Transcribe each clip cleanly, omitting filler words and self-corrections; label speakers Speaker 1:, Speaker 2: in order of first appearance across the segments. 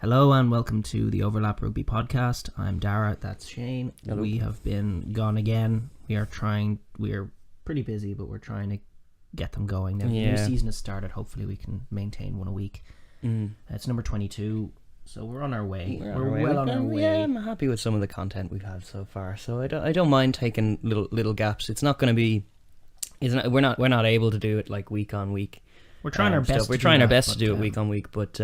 Speaker 1: Hello and welcome to the Overlap Rugby podcast. I'm Daragh, that's Shane.
Speaker 2: Hello.
Speaker 1: We have been gone again. We are pretty busy, but we're trying to get them going. Now, the new season has started. Hopefully we can maintain one a week. It's number 22, so we're on our way. We're well on our way.
Speaker 2: Yeah, I'm happy with some of the content we've had so far, so I don't mind taking little gaps. It's not going to be... We're not able to do it like week on week.
Speaker 1: We're trying our best.
Speaker 2: We're trying our best to do it week on week, but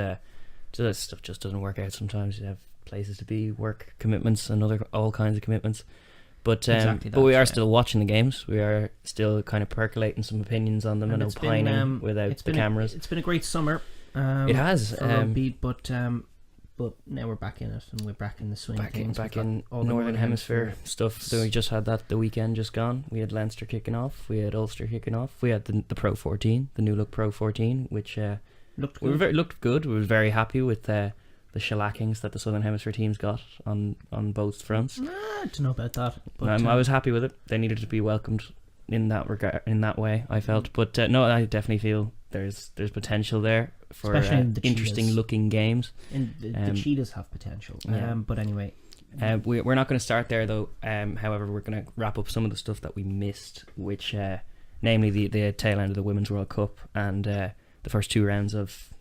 Speaker 2: so that stuff just doesn't work out sometimes. You have places to be, work commitments, and all kinds of commitments. But but we are still watching the games. We are still kind of percolating some opinions on them and opining without the cameras.
Speaker 1: It's been a great summer.
Speaker 2: It has.
Speaker 1: For rugby, but now we're back in it, and we're back in the swing.
Speaker 2: Back in Northern Hemisphere stuff. So we just had that the weekend just gone. We had Leinster kicking off. We had Ulster kicking off. We had the Pro14, the new look Pro14, which looked good. We were very happy with the shellackings that the Southern Hemisphere teams got on both fronts.
Speaker 1: I don't know about that. But,
Speaker 2: I was happy with it. They needed to be welcomed in that regard, in that way, I felt. But no, I definitely feel there's potential there for interesting looking games.
Speaker 1: And the Cheetahs have potential.
Speaker 2: Yeah.
Speaker 1: But anyway,
Speaker 2: we're not going to start there though. However, we're going to wrap up some of the stuff that we missed, which namely the tail end of the Women's World Cup and the first two rounds of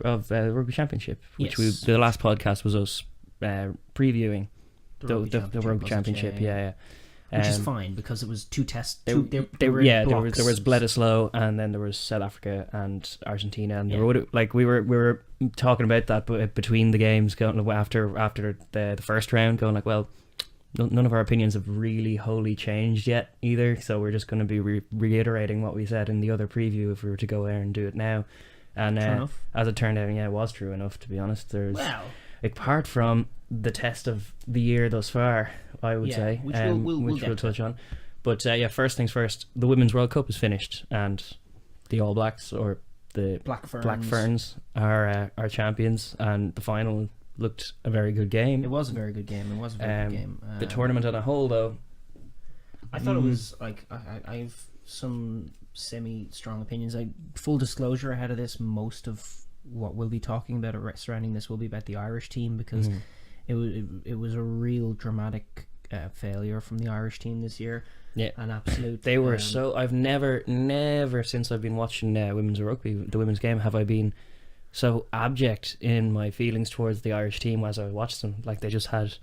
Speaker 2: Rugby Championship, which the last podcast was us previewing the Rugby Championship. Yeah.
Speaker 1: Which is fine because it was two tests.
Speaker 2: There was Bledisloe and then there was South Africa and Argentina, and we were talking about that, but between the games, going after the first round, going like, well, none of our opinions have really wholly changed yet either, so we're just going to be reiterating what we said in the other preview if we were to go there and do it now. And as it turned out, it was true enough, to be honest. Apart from the test of the year thus far, I would say, which we'll touch on. But first things first, the Women's World Cup is finished, and the All Blacks, or the Black Ferns are champions, and the final looked a very good game.
Speaker 1: It was a very good game.
Speaker 2: The tournament on a whole, though,
Speaker 1: I thought it was like I have some semi-strong opinions. Full disclosure ahead of this, most of what we'll be talking about surrounding this will be about the Irish team, because it was a real dramatic failure from the Irish team this year. Yeah, an absolute.
Speaker 2: They were so. I've never since I've been watching women's rugby, the women's game, have I been so abject in my feelings towards the Irish team as I watched them. Like, they just had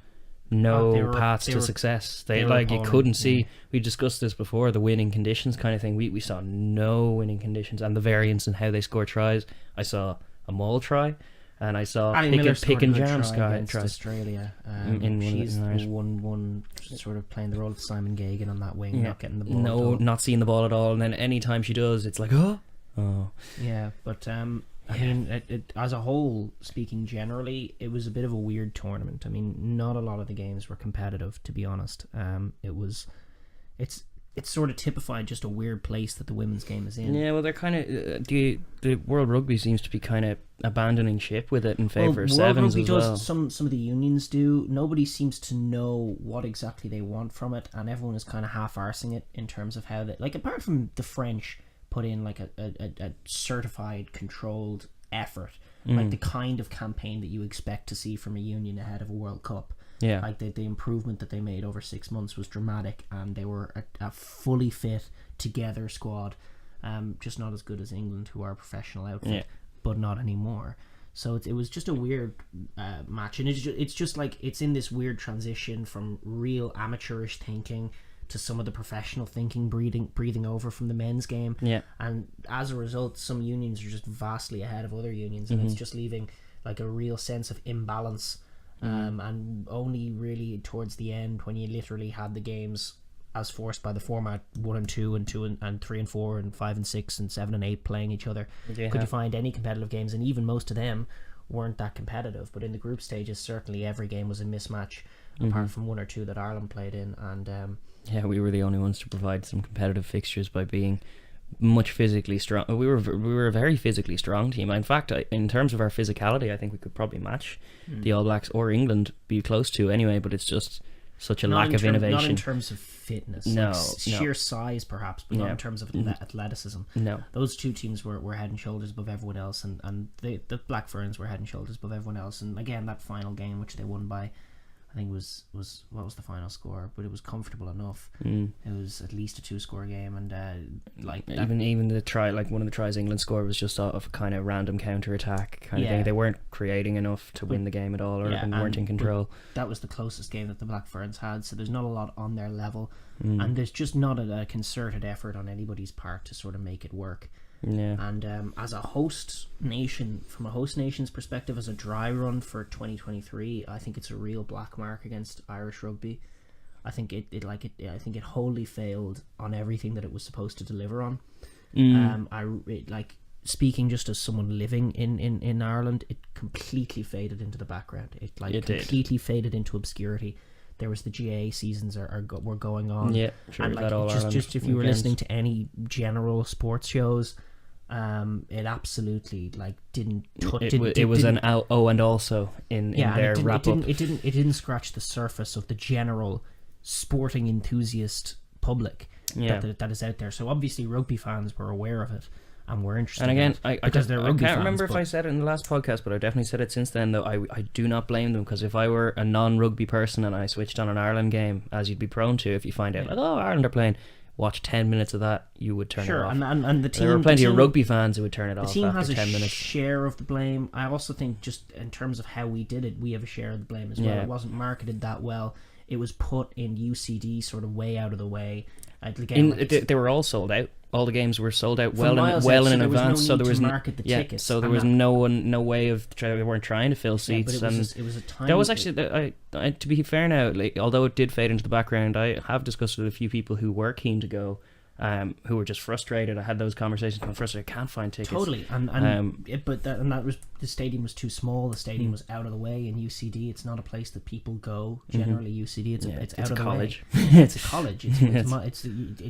Speaker 2: no paths to success. They you couldn't see. We discussed this before, the winning conditions kind of thing. We saw no winning conditions, and the variance in how they score tries. I saw a maul try, and I saw pick and jam try
Speaker 1: Australia. She's one sort of playing the role of Simon Gagan on that wing, not getting the ball.
Speaker 2: Not seeing the ball at all. And then any time she does, it's like
Speaker 1: yeah. But I mean, it as a whole, speaking generally, it was a bit of a weird tournament. I mean, not a lot of the games were competitive, to be honest. It's sort of typified just a weird place that the women's game is in.
Speaker 2: Yeah, well, they're kind of the World Rugby seems to be kind of abandoning ship with it in favour of sevens as well.
Speaker 1: Some of the unions do. Nobody seems to know what exactly they want from it, and everyone is kind of half-arsing it in terms of how they, like, apart from the French put in like a certified, controlled effort, like the kind of campaign that you expect to see from a union ahead of a World Cup.
Speaker 2: Yeah,
Speaker 1: like the improvement that they made over 6 months was dramatic, and they were a fully fit together squad, just not as good as England, who are a professional outfit, but not anymore. So it was just a weird match, and it's just like it's in this weird transition from real amateurish thinking to some of the professional thinking breathing over from the men's game.
Speaker 2: Yeah,
Speaker 1: and as a result, some unions are just vastly ahead of other unions, and it's just leaving like a real sense of imbalance. And only really towards the end, when you literally had the games as forced by the format 1 and 2 and 2 and 3 and 4 and 5 and 6 and 7 and 8 playing each other, could you find any competitive games, and even most of them weren't that competitive. But in the group stages, certainly every game was a mismatch, apart from 1 or 2 that Ireland played in. And
Speaker 2: we were the only ones to provide some competitive fixtures by being much physically strong. We were a very physically strong team. In fact, in terms of our physicality, I think we could probably match the All Blacks or England, be close to anyway. But it's just such a lack of innovation.
Speaker 1: Not in terms of fitness.
Speaker 2: No,
Speaker 1: sheer size perhaps, but not in terms of athleticism.
Speaker 2: No.
Speaker 1: Those two teams were head and shoulders above everyone else, and the Black Ferns were head and shoulders above everyone else. And again, that final game, which they won by, I think was what was the final score, but it was comfortable enough. It was at least a 2-score game, and
Speaker 2: even the try, like one of the tries England scored was just off a kind of random counter attack kind of thing. They weren't creating enough to win the game at all, or weren't in control.
Speaker 1: That was the closest game that the Black Ferns had, so there's not a lot on their level, and there's just not a concerted effort on anybody's part to sort of make it work.
Speaker 2: Yeah.
Speaker 1: And as a host nation, from a host nation's perspective, as a dry run for 2023, I think it's a real black mark against Irish rugby. I think it wholly failed on everything that it was supposed to deliver on. Speaking just as someone living in Ireland, it completely faded into the background. It completely faded into obscurity. There was the GAA seasons were going on.
Speaker 2: Yeah, sure.
Speaker 1: And just if you were listening to any general sports shows, it absolutely didn't.
Speaker 2: It was an oh and also in their wrap up.
Speaker 1: It didn't scratch the surface of the general sporting enthusiast public that is out there. So obviously rugby fans were aware of it and were interested.
Speaker 2: And again,
Speaker 1: in it because they're rugby fans.
Speaker 2: I can't remember if I said it in the last podcast, but I definitely said it since then. Though I do not blame them, because if I were a non-rugby person and I switched on an Ireland game, as you'd be prone to if you find out Ireland are playing, watch 10 minutes of that, you would turn it off.
Speaker 1: And the team,
Speaker 2: there were plenty of rugby fans who would turn it off after 10 minutes.
Speaker 1: The team has a share of the blame. I also think just in terms of how we did it, we have a share of the blame as well. Yeah. It wasn't marketed that well. It was put in UCD sort of way out of the way.
Speaker 2: They were all sold out. All the games were sold out well in advance, so there was
Speaker 1: tickets,
Speaker 2: so there was no way of they weren't trying to fill seats.
Speaker 1: But it was a time.
Speaker 2: That was actually to be fair now, although it did fade into the background, I have discussed with a few people who were keen to go, who were just frustrated. I had those conversations. I'm frustrated. I can't find tickets.
Speaker 1: Totally, that was the stadium was too small. The stadium was out of the way. In UCD, it's not a place that people go. Generally, UCD, it's out of
Speaker 2: college.
Speaker 1: The way. It's a college.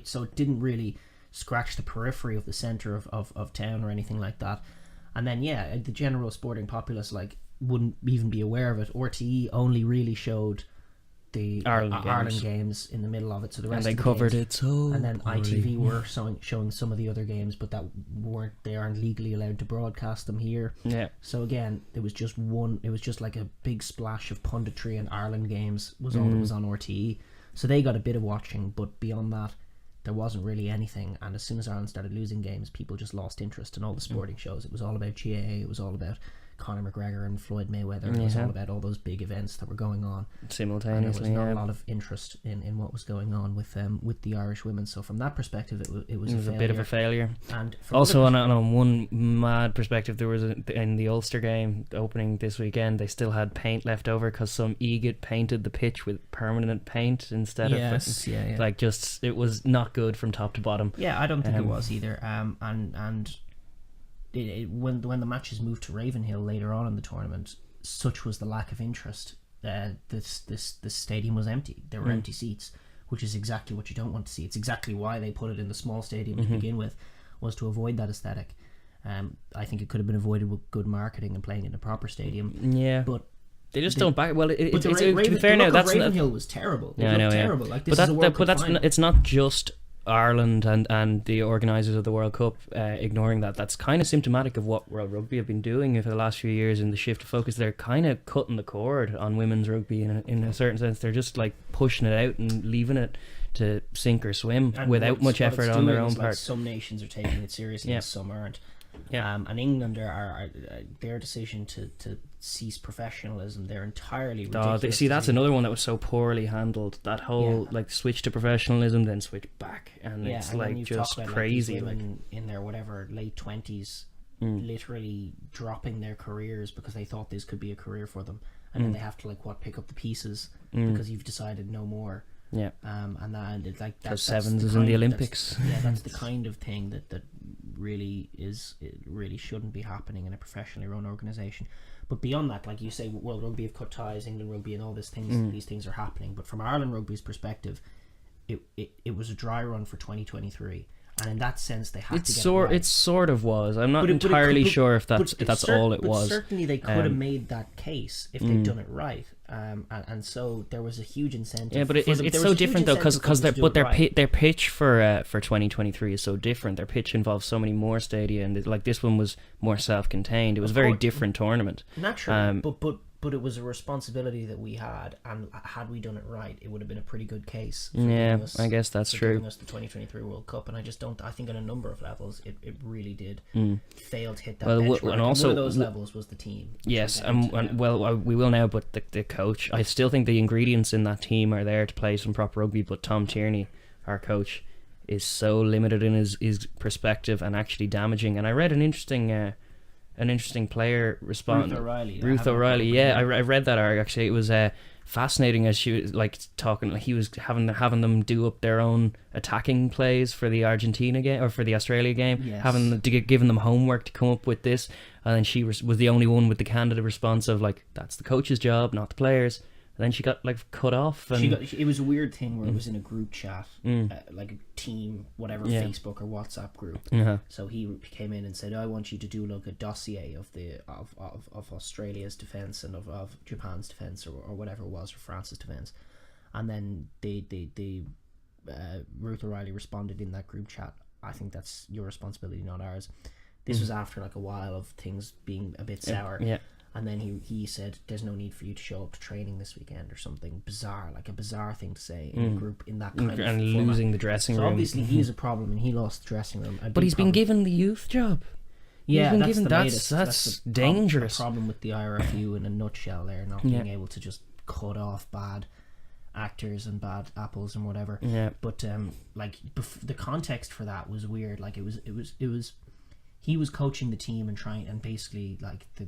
Speaker 1: So it didn't really scratch the periphery of the centre of town or anything like that. And then the general sporting populace wouldn't even be aware of it. RTE only really showed the Ireland games in the middle of it, so the rest
Speaker 2: and they
Speaker 1: of the
Speaker 2: covered
Speaker 1: games,
Speaker 2: it so
Speaker 1: and then ITV were showing some of the other games, but they aren't legally allowed to broadcast them here. So again, it was just like a big splash of punditry, and Ireland games was all that was on RTE, so they got a bit of watching, but beyond that there wasn't really anything. And as soon as Ireland started losing games, people just lost interest in all the sporting shows. It was all about GAA, it was all about Conor McGregor and Floyd Mayweather. It was all about all those big events that were going on
Speaker 2: simultaneously.
Speaker 1: There was not a lot of interest in what was going on with the Irish women. So from that perspective, it was a
Speaker 2: bit of a failure.
Speaker 1: And
Speaker 2: also on one mad perspective, there was in the Ulster game opening this weekend, they still had paint left over because some EGIT painted the pitch with permanent paint instead of it was not good from top to bottom.
Speaker 1: I don't think it was either. When the matches moved to Ravenhill later on in the tournament, such was the lack of interest. This stadium was empty. There were empty seats, which is exactly what you don't want to see. It's exactly why they put it in the small stadium to begin with, was to avoid that aesthetic. I think it could have been avoided with good marketing and playing in a proper stadium.
Speaker 2: Yeah,
Speaker 1: but
Speaker 2: they just don't back. Well, to be
Speaker 1: fair
Speaker 2: now, that's
Speaker 1: Ravenhill was terrible.
Speaker 2: Terrible. It's not just Ireland and the organisers of the World Cup ignoring that. That's kind of symptomatic of what World Rugby have been doing for the last few years in the shift of focus. They're kind of cutting the cord on women's rugby in a certain sense. They're just pushing it out and leaving it to sink or swim without much effort on their own part.
Speaker 1: Some nations are taking it seriously and some aren't. And England are their decision to cease professionalism, they're entirely ridiculous.
Speaker 2: That's another one that was so poorly handled. That whole switch to professionalism, then switch back, and it's just crazy.
Speaker 1: Women in their late 20s, literally dropping their careers because they thought this could be a career for them, and then they have to pick up the pieces because you've decided no more. And that sevens is in the Olympics. That's the kind of thing that really shouldn't be happening in a professionally run organisation. But beyond that, like you say, World Rugby have cut ties, England Rugby and all these things are happening. But from Ireland Rugby's perspective, it was a dry run for 2023, and in that sense they had to get
Speaker 2: it sort of was. I'm not entirely sure if that's all it was.
Speaker 1: Certainly they could have made that case if they'd done it right. And so there was a huge incentive.
Speaker 2: Yeah, but it's so different though, because their pitch for 2023 is so different. Their pitch involves so many more stadia, and like this one was more self-contained. It was a very different tournament.
Speaker 1: Naturally, but it was a responsibility that we had, and had we done it right, it would have been a pretty good case.
Speaker 2: I guess that's true.
Speaker 1: Giving us the 2023 World Cup, and I think on a number of levels, it really did fail to hit that benchmark. And also, one of those levels was the team.
Speaker 2: Yes, we will now, but the coach, I still think the ingredients in that team are there to play some proper rugby, but Tom Tierney, our coach, is so limited in his perspective and actually damaging. And I read an interesting player respond. Ruth O'Reilly. Yeah, I read that article. Actually, it was fascinating as she was like talking. Like he was having them do up their own attacking plays for the Argentina game or for the Australia game. Yes. Giving them homework to come up with this, and then she was the only one with the candid response of like, that's the coach's job, not the players. And then she got like cut off. And
Speaker 1: it was a weird thing where it was in a group chat, like a team, whatever, Facebook or WhatsApp group. So he came in and said, "I want you to do like a dossier of Australia's defence and of Japan's defence or whatever it was, or France's defence." And then Ruth O'Reilly responded in that group chat, "I think that's your responsibility, not ours." This was after like a while of things being a bit sour. Yeah. And then he said, "There's no need for you to show up to training this weekend," or something bizarre, like a bizarre thing to say in a group in that kind of
Speaker 2: and
Speaker 1: format.
Speaker 2: Losing the dressing room.
Speaker 1: So obviously he has a problem, and he lost the dressing room.
Speaker 2: But he's been given the youth job.
Speaker 1: Yeah,
Speaker 2: that's dangerous.
Speaker 1: The problem with the IRFU in a nutshell there, not being able to just cut off bad actors and bad apples and whatever. Yeah. But the context for that was weird. Like it was. He was coaching the team and trying, and basically like the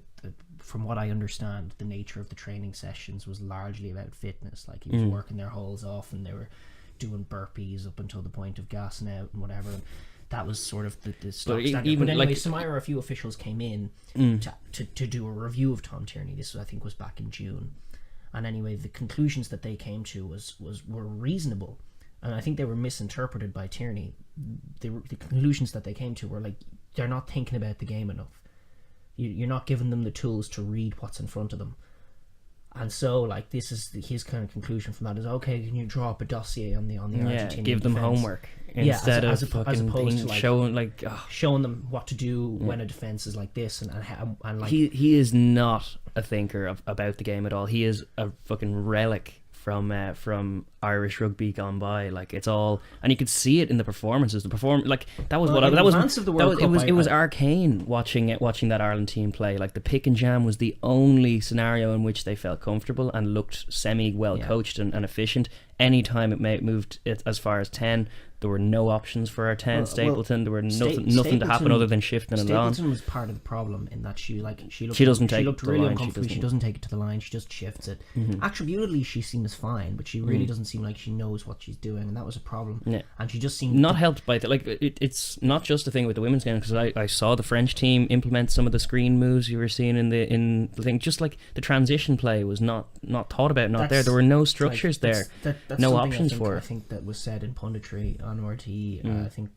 Speaker 1: from what I understand, the nature of the training sessions was largely about fitness. Like he was working their holes off, and they were doing burpees up until the point of gassing out and whatever. And that was sort of the stock standard. But anyway, some IRFU officials came in to do a review of Tom Tierney. This I think was back in June, and anyway, the conclusions that they came to were reasonable, and I think they were misinterpreted by Tierney. The conclusions that they came to were like, they're not thinking about the game enough. You're not giving them the tools to read what's in front of them. And so, like, this is his kind of conclusion from that is, okay, can you draw up a dossier on the Argentinian
Speaker 2: give them
Speaker 1: defense?
Speaker 2: Homework instead of fucking
Speaker 1: like showing them what to do when a defense is like this and like
Speaker 2: he is not a thinker about the game at all. He is a fucking relic from Irish rugby gone by. Like it's all, and you could see it in the performances. It was arcane watching that Ireland team play. Like the pick and jam was the only scenario in which they felt comfortable and looked semi well coached and efficient. Anytime it moved as far as 10, there were no options for our 10. Stapleton, there were nothing to happen other than shifting it on.
Speaker 1: Stapleton was part of the problem in that she looked
Speaker 2: really
Speaker 1: uncomfortable. She doesn't take it to the line. She just shifts it. Attributedly, she seems fine, but she really doesn't seem like she knows what she's doing, and that was a problem. Yeah. And she just seemed
Speaker 2: not helped by it. Like it's not just a thing with the women's game, because I saw the French team implement some of the screen moves you were seeing in the thing. Just like the transition play was not thought about, there. There were no structures there.
Speaker 1: That's
Speaker 2: no options for it.
Speaker 1: I think that was said in punditry on RTE. I think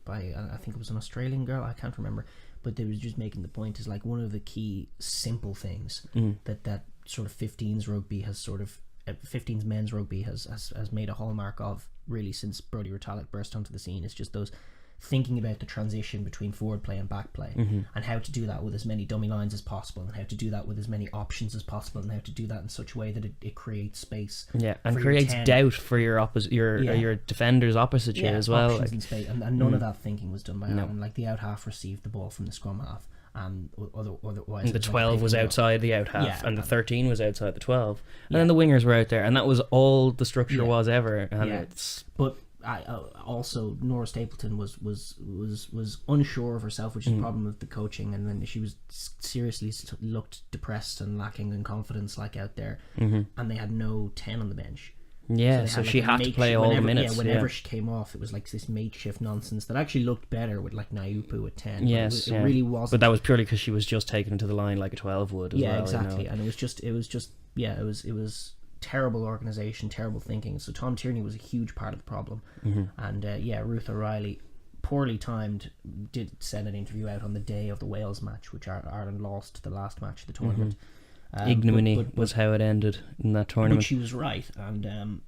Speaker 1: it was an Australian girl. I can't remember, but they was just making the point is like one of the key simple things that sort of 15s rugby has sort of 15s men's rugby has made a hallmark of really since Brodie Retallick burst onto the scene. It's just those thinking about the transition between forward play and back play, and how to do that with as many dummy lines as possible, and how to do that with as many options as possible, and how to do that in such a way that it creates space. Yeah, and creates doubt for your defenders opposite you as well. Like, and space, and none of that thinking was done by Ireland. Like the out half received the ball from the scrum half, and otherwise
Speaker 2: and the 12 was outside the out half, and the 13 was outside the 12, and then the wingers were out there, and that was all the structure was ever. And
Speaker 1: but also Nora Stapleton was unsure of herself, which is a problem with the coaching, and then she was seriously looked depressed and lacking in confidence, like out there, and they had no 10 on the bench.
Speaker 2: Yeah, so she had to play all the minutes.
Speaker 1: Whenever she came off, it was like this makeshift nonsense that actually looked better with like Naiupu at 10.
Speaker 2: Yes,
Speaker 1: it really wasn't.
Speaker 2: But that was purely because she was just taken to the line like a 12 would.
Speaker 1: Exactly, and it was terrible organisation, terrible thinking. So Tom Tierney was a huge part of the problem, and Ruth O'Reilly, poorly timed, did send an interview out on the day of the Wales match, which Ireland lost the last match of the tournament.
Speaker 2: Ignominy was how it ended in that tournament.
Speaker 1: But she was right, and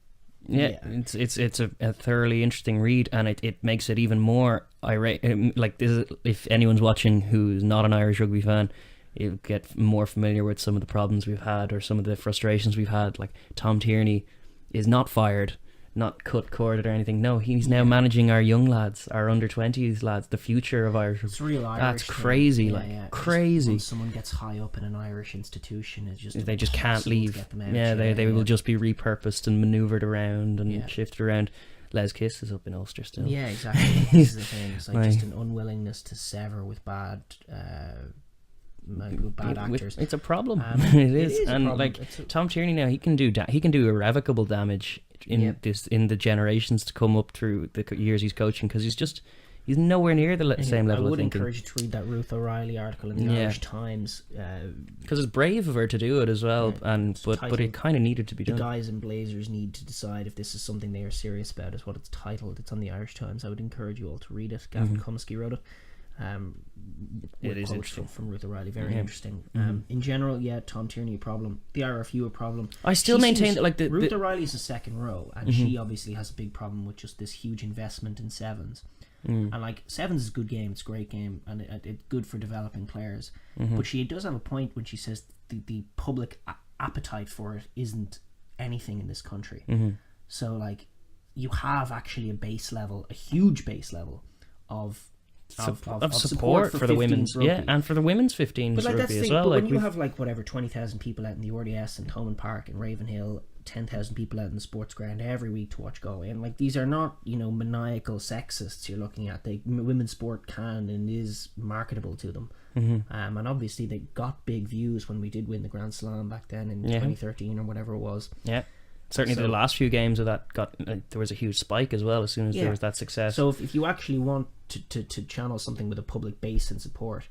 Speaker 2: it's a thoroughly interesting read, and it makes it even more irate. Like this, if anyone's watching who's not an Irish rugby fan, you'll get more familiar with some of the problems we've had or some of the frustrations we've had. Like Tom Tierney is not fired, not cut corded or anything. No, he's now managing our young lads, our under-20s lads, the future of Irish rugby.
Speaker 1: It's real Irish.
Speaker 2: That's crazy, crazy.
Speaker 1: When someone gets high up in an Irish institution, it's just
Speaker 2: they just can't leave.
Speaker 1: Get them out.
Speaker 2: They will just be repurposed and manoeuvred around and shifted around. Les Kiss is up in Ulster still.
Speaker 1: Yeah, exactly. This is the thing. It's like just an unwillingness to sever with bad actors.
Speaker 2: It's a problem. It is, and like Tom Tierney now, he can do irrevocable damage in the generations to come up through the years he's coaching, because he's nowhere near the same level.
Speaker 1: I would
Speaker 2: of thinking.
Speaker 1: encourage you to read that Ruth O'Reilly article in the Irish Times,
Speaker 2: because it's brave of her to do it as well, but it kind of needed to be done.
Speaker 1: The guys in Blazers need to decide if this is something they are serious about, is what it's titled. It's on the Irish Times. I would encourage you all to read it. Gavin Comiskey wrote it.
Speaker 2: It is interesting
Speaker 1: from Ruth O'Reilly, very interesting. In general, Tom Tierney a problem, the IRFU a problem.
Speaker 2: I still maintain that
Speaker 1: Ruth O'Reilly's a second row, and she obviously has a big problem with just this huge investment in sevens. And like sevens is a good game, it's a great game, and it's good for developing players. But she does have a point when she says the public appetite for it isn't anything in this country. So like you have actually a huge base level of
Speaker 2: support for the women's rugby. And for the women's 15s rugby as well.
Speaker 1: But when you have 20,000 people out in the RDS and Thomond Park and Ravenhill, 10,000 people out in the sports ground every week to watch Galway, and like these are not maniacal sexists you're looking at. Women's sport can and is marketable to them, and obviously they got big views when we did win the Grand Slam back then in 2013 or whatever it was.
Speaker 2: Certainly the last few games of that there was a huge spike as well as soon as there was that success.
Speaker 1: So if you actually want to channel something with a public base and support,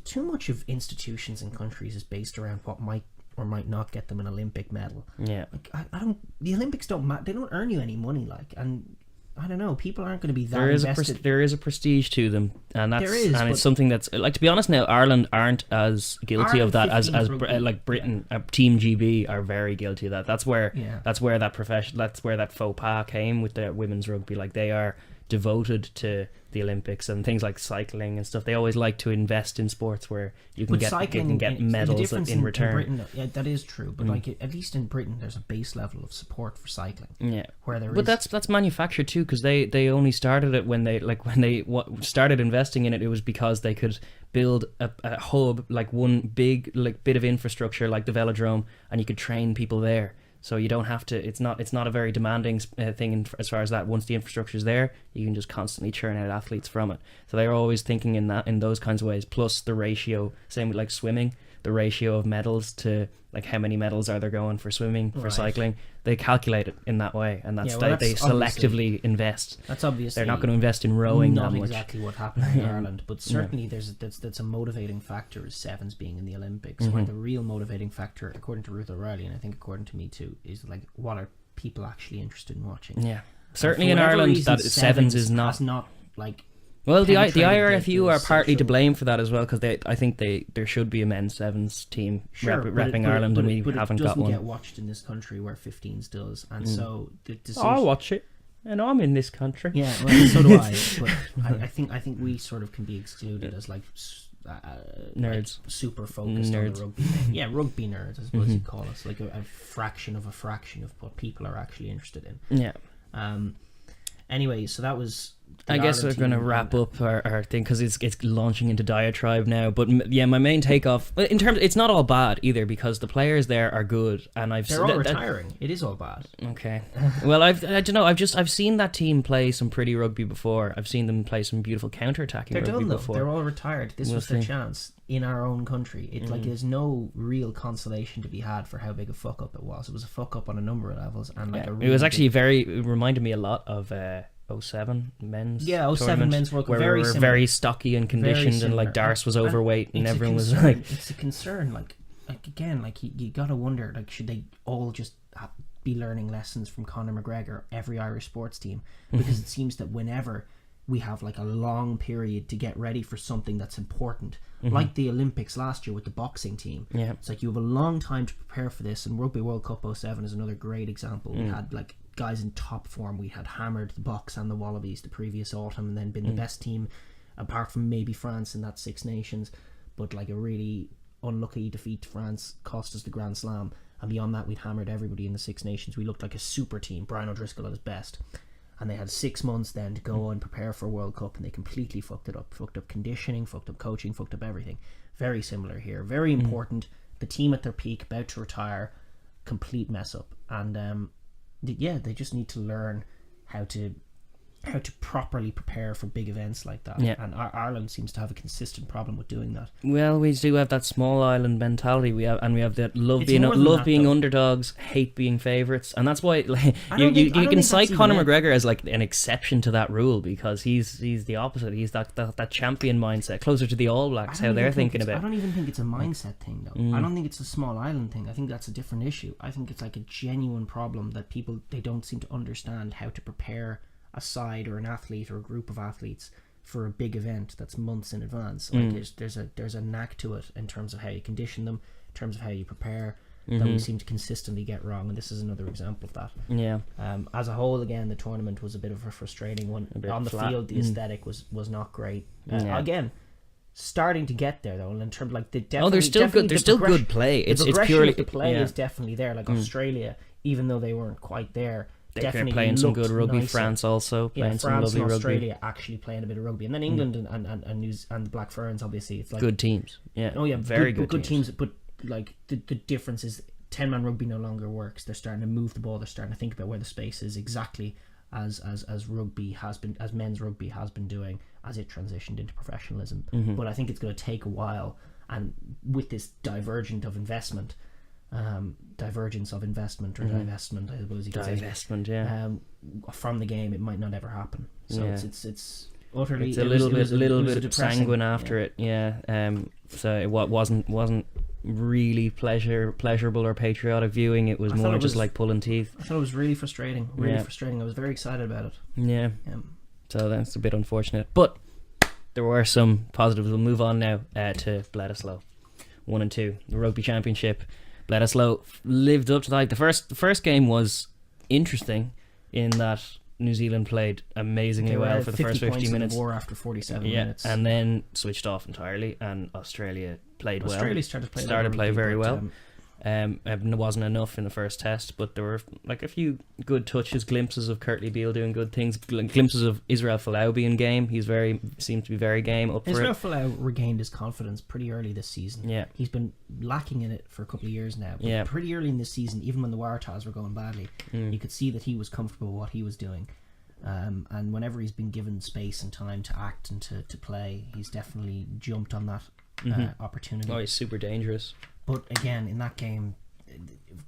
Speaker 1: too much of institutions and countries is based around what might or might not get them an Olympic medal. The Olympics they don't earn you any money, and I don't know, people aren't going to be that invested.
Speaker 2: There is a prestige to them, and it's something that's to be honest now, Ireland aren't as guilty of that as Britain. Team GB are very guilty of that. That's where that faux pas came with the women's rugby. Like they are devoted to the Olympics and things like cycling and stuff. They always like to invest in sports where you can get medals in return.
Speaker 1: In Britain, that is true, but at least in Britain there's a base level of support for cycling. But that's manufactured too, because they only started it when they started investing in it. It was because they could build a hub, like one big bit of infrastructure like the velodrome, and you could train people there. So you don't have to. It's not a very demanding thing as far as that. Once the infrastructure is there, you can just constantly churn out athletes from it. So they're always thinking in those kinds of ways. Plus the ratio, same with like swimming, the ratio of medals to how many medals are there going for swimming, for cycling. They calculate it in that way, and that's they selectively invest. That's obviously
Speaker 2: they're not going to invest in rowing.
Speaker 1: Not
Speaker 2: that much.
Speaker 1: Exactly what happened in Ireland, but certainly that's a motivating factor is sevens being in the Olympics. Where the real motivating factor, according to Ruth O'Reilly, and I think according to me too, is what are people actually interested in watching?
Speaker 2: Certainly in Ireland, that sevens is not Well, the IRFU are partly to blame for that as well, because I think there should be a men's sevens team repping Ireland, and we haven't got one.
Speaker 1: It doesn't get watched in this country where 15s does, and so the decision.
Speaker 2: I watch it, and I'm in this country.
Speaker 1: Yeah, well, so do I. But I think we sort of can be excluded as
Speaker 2: nerds,
Speaker 1: super focused on the rugby thing. Yeah, rugby nerds, I suppose you'd call us, like a fraction of what people are actually interested in.
Speaker 2: Yeah.
Speaker 1: Anyway, so that was.
Speaker 2: I guess we're going to wrap up our thing, because it's launching into diatribe now. But my main takeoff in terms, it's not all bad either, because the players there are good, and
Speaker 1: they're all retiring. It is all bad.
Speaker 2: Okay. Well, I don't know. I've seen that team play some pretty rugby before. I've seen them play some beautiful counter-attacking rugby before.
Speaker 1: They're all retired. This was their chance in our own country. It's there's no real consolation to be had for how big a fuck up it was. It was a fuck up on a number of levels, and
Speaker 2: it was actually it reminded me a lot of 07 men's
Speaker 1: 07 men's World Cup,
Speaker 2: where we were very stocky and conditioned, and Darce was overweight, and everyone was
Speaker 1: it's a concern. You gotta wonder, should they all just be learning lessons from Conor McGregor, every Irish sports team? Because it seems that whenever we have like a long period to get ready for something that's important, like the Olympics last year with the boxing team. It's like you have a long time to prepare for this, and Rugby World Cup 07 is another great example. We had like guys in top form. We had hammered the Boks and the Wallabies the previous autumn, and then been the best team apart from maybe France in that Six Nations, but like a really unlucky defeat to France cost us the Grand Slam, and beyond that we'd hammered everybody in the Six Nations. We looked like a super team, Brian O'Driscoll at his best, and they had 6 months then to go and prepare for World Cup, and they completely fucked up conditioning, fucked up coaching, fucked up everything. Very similar here, very important. The team at their peak, about to retire, complete mess up, and they just need to learn how to properly prepare for big events like that. And Ireland seems to have a consistent problem with doing that.
Speaker 2: Well, we do have that small island mentality. We have that love
Speaker 1: It's
Speaker 2: being
Speaker 1: though.
Speaker 2: Underdogs, hate being favourites, and that's why like, you can cite Conor McGregor as like an exception to that rule, because he's the opposite. He's that champion mindset, closer to the All Blacks, how they're thinking about.
Speaker 1: I don't even think it's a mindset thing though. I don't think it's a small island thing. I think that's a different issue. I think it's like a genuine problem that people, they don't seem to understand how to prepare a side or an athlete or a group of athletes for a big event that's months in advance. Like there's a knack to it in terms of how you condition them, in terms of how you prepare, that we seem to consistently get wrong, and this is another example of that. As a whole, again, the tournament was a bit of a frustrating one. On the
Speaker 2: flat.
Speaker 1: field, the aesthetic was not great. Again, starting to get there though, in terms of like
Speaker 2: there's still good play. It's purely
Speaker 1: the play is definitely there. Like Australia, even though they weren't quite there,
Speaker 2: definitely playing some good rugby.
Speaker 1: Nicer.
Speaker 2: France also playing some
Speaker 1: France
Speaker 2: lovely
Speaker 1: and
Speaker 2: rugby.
Speaker 1: Australia actually playing a bit of rugby, and then England and the Black Ferns, obviously it's like
Speaker 2: good teams. Very good
Speaker 1: teams. But like the difference is 10-man rugby no longer works. They're starting to move the ball. They're starting to think about where the space is, exactly as rugby has been, as men's rugby has been doing as it transitioned into professionalism. But I think it's going to take a while, and with this divergence of investment or divestment, I suppose you could say, from the game, it might not ever happen. So it's utterly,
Speaker 2: it's a little bit sanguine after it. So it wasn't really pleasurable or patriotic viewing. It was more just like pulling teeth.
Speaker 1: I thought it was really frustrating. I was very excited about
Speaker 2: it. So that's a bit unfortunate, but there were some positives. We'll move on now to Bledisloe 1 and 2, the rugby championship. Bledisloe lived up to that. The first game was interesting in that New Zealand played amazingly well for the first 50 minutes.
Speaker 1: War after 47 minutes,
Speaker 2: and then switched off entirely, and Australia played well.
Speaker 1: Australia started to play
Speaker 2: very well. It wasn't enough in the first test, but there were like a few good touches, glimpses of Kurtley Beale doing good things, glimpses of Israel Folau being game. Seems to be very game up for
Speaker 1: Israel
Speaker 2: it.
Speaker 1: Folau regained his confidence pretty early this season. He's been lacking in it for a couple of years now. But pretty early in this season, even when the Waratahs were going badly, you could see that he was comfortable with what he was doing. And whenever he's been given space and time to act and to play, he's definitely jumped on that opportunity.
Speaker 2: Oh, he's super dangerous.
Speaker 1: But again, in that game,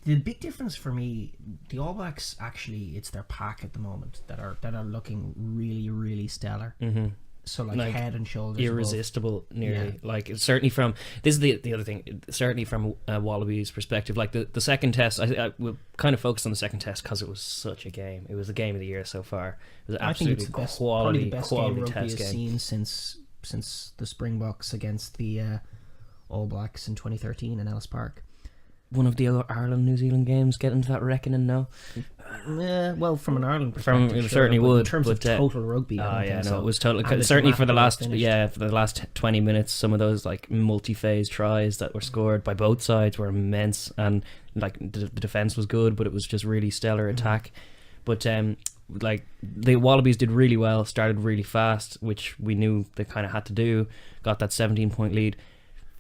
Speaker 1: the big difference for me, the All Blacks, actually, it's their pack at the moment that are looking really, really stellar. So like head and shoulders
Speaker 2: irresistible above. Nearly. Like certainly from, this is the other thing, certainly from Wallabies perspective, like the second test, I will kind of focus on the second test because it was such a game. It was the game of the year so far. It was absolutely
Speaker 1: probably the best
Speaker 2: quality
Speaker 1: game rugby
Speaker 2: test
Speaker 1: has
Speaker 2: game
Speaker 1: seen since the Springboks against the All Blacks in 2013 in Ellis Park.
Speaker 2: One of the Ireland New Zealand games get into that reckoning now.
Speaker 1: Well, from an Ireland perspective,
Speaker 2: it certainly would.
Speaker 1: In terms of total rugby,
Speaker 2: it was totally. Certainly for the last 20 minutes, some of those like multi-phase tries that were scored by both sides were immense, and like the defense was good, but it was just really stellar attack. But like the Wallabies did really well, started really fast, which we knew they kind of had to do. Got that 17-point lead.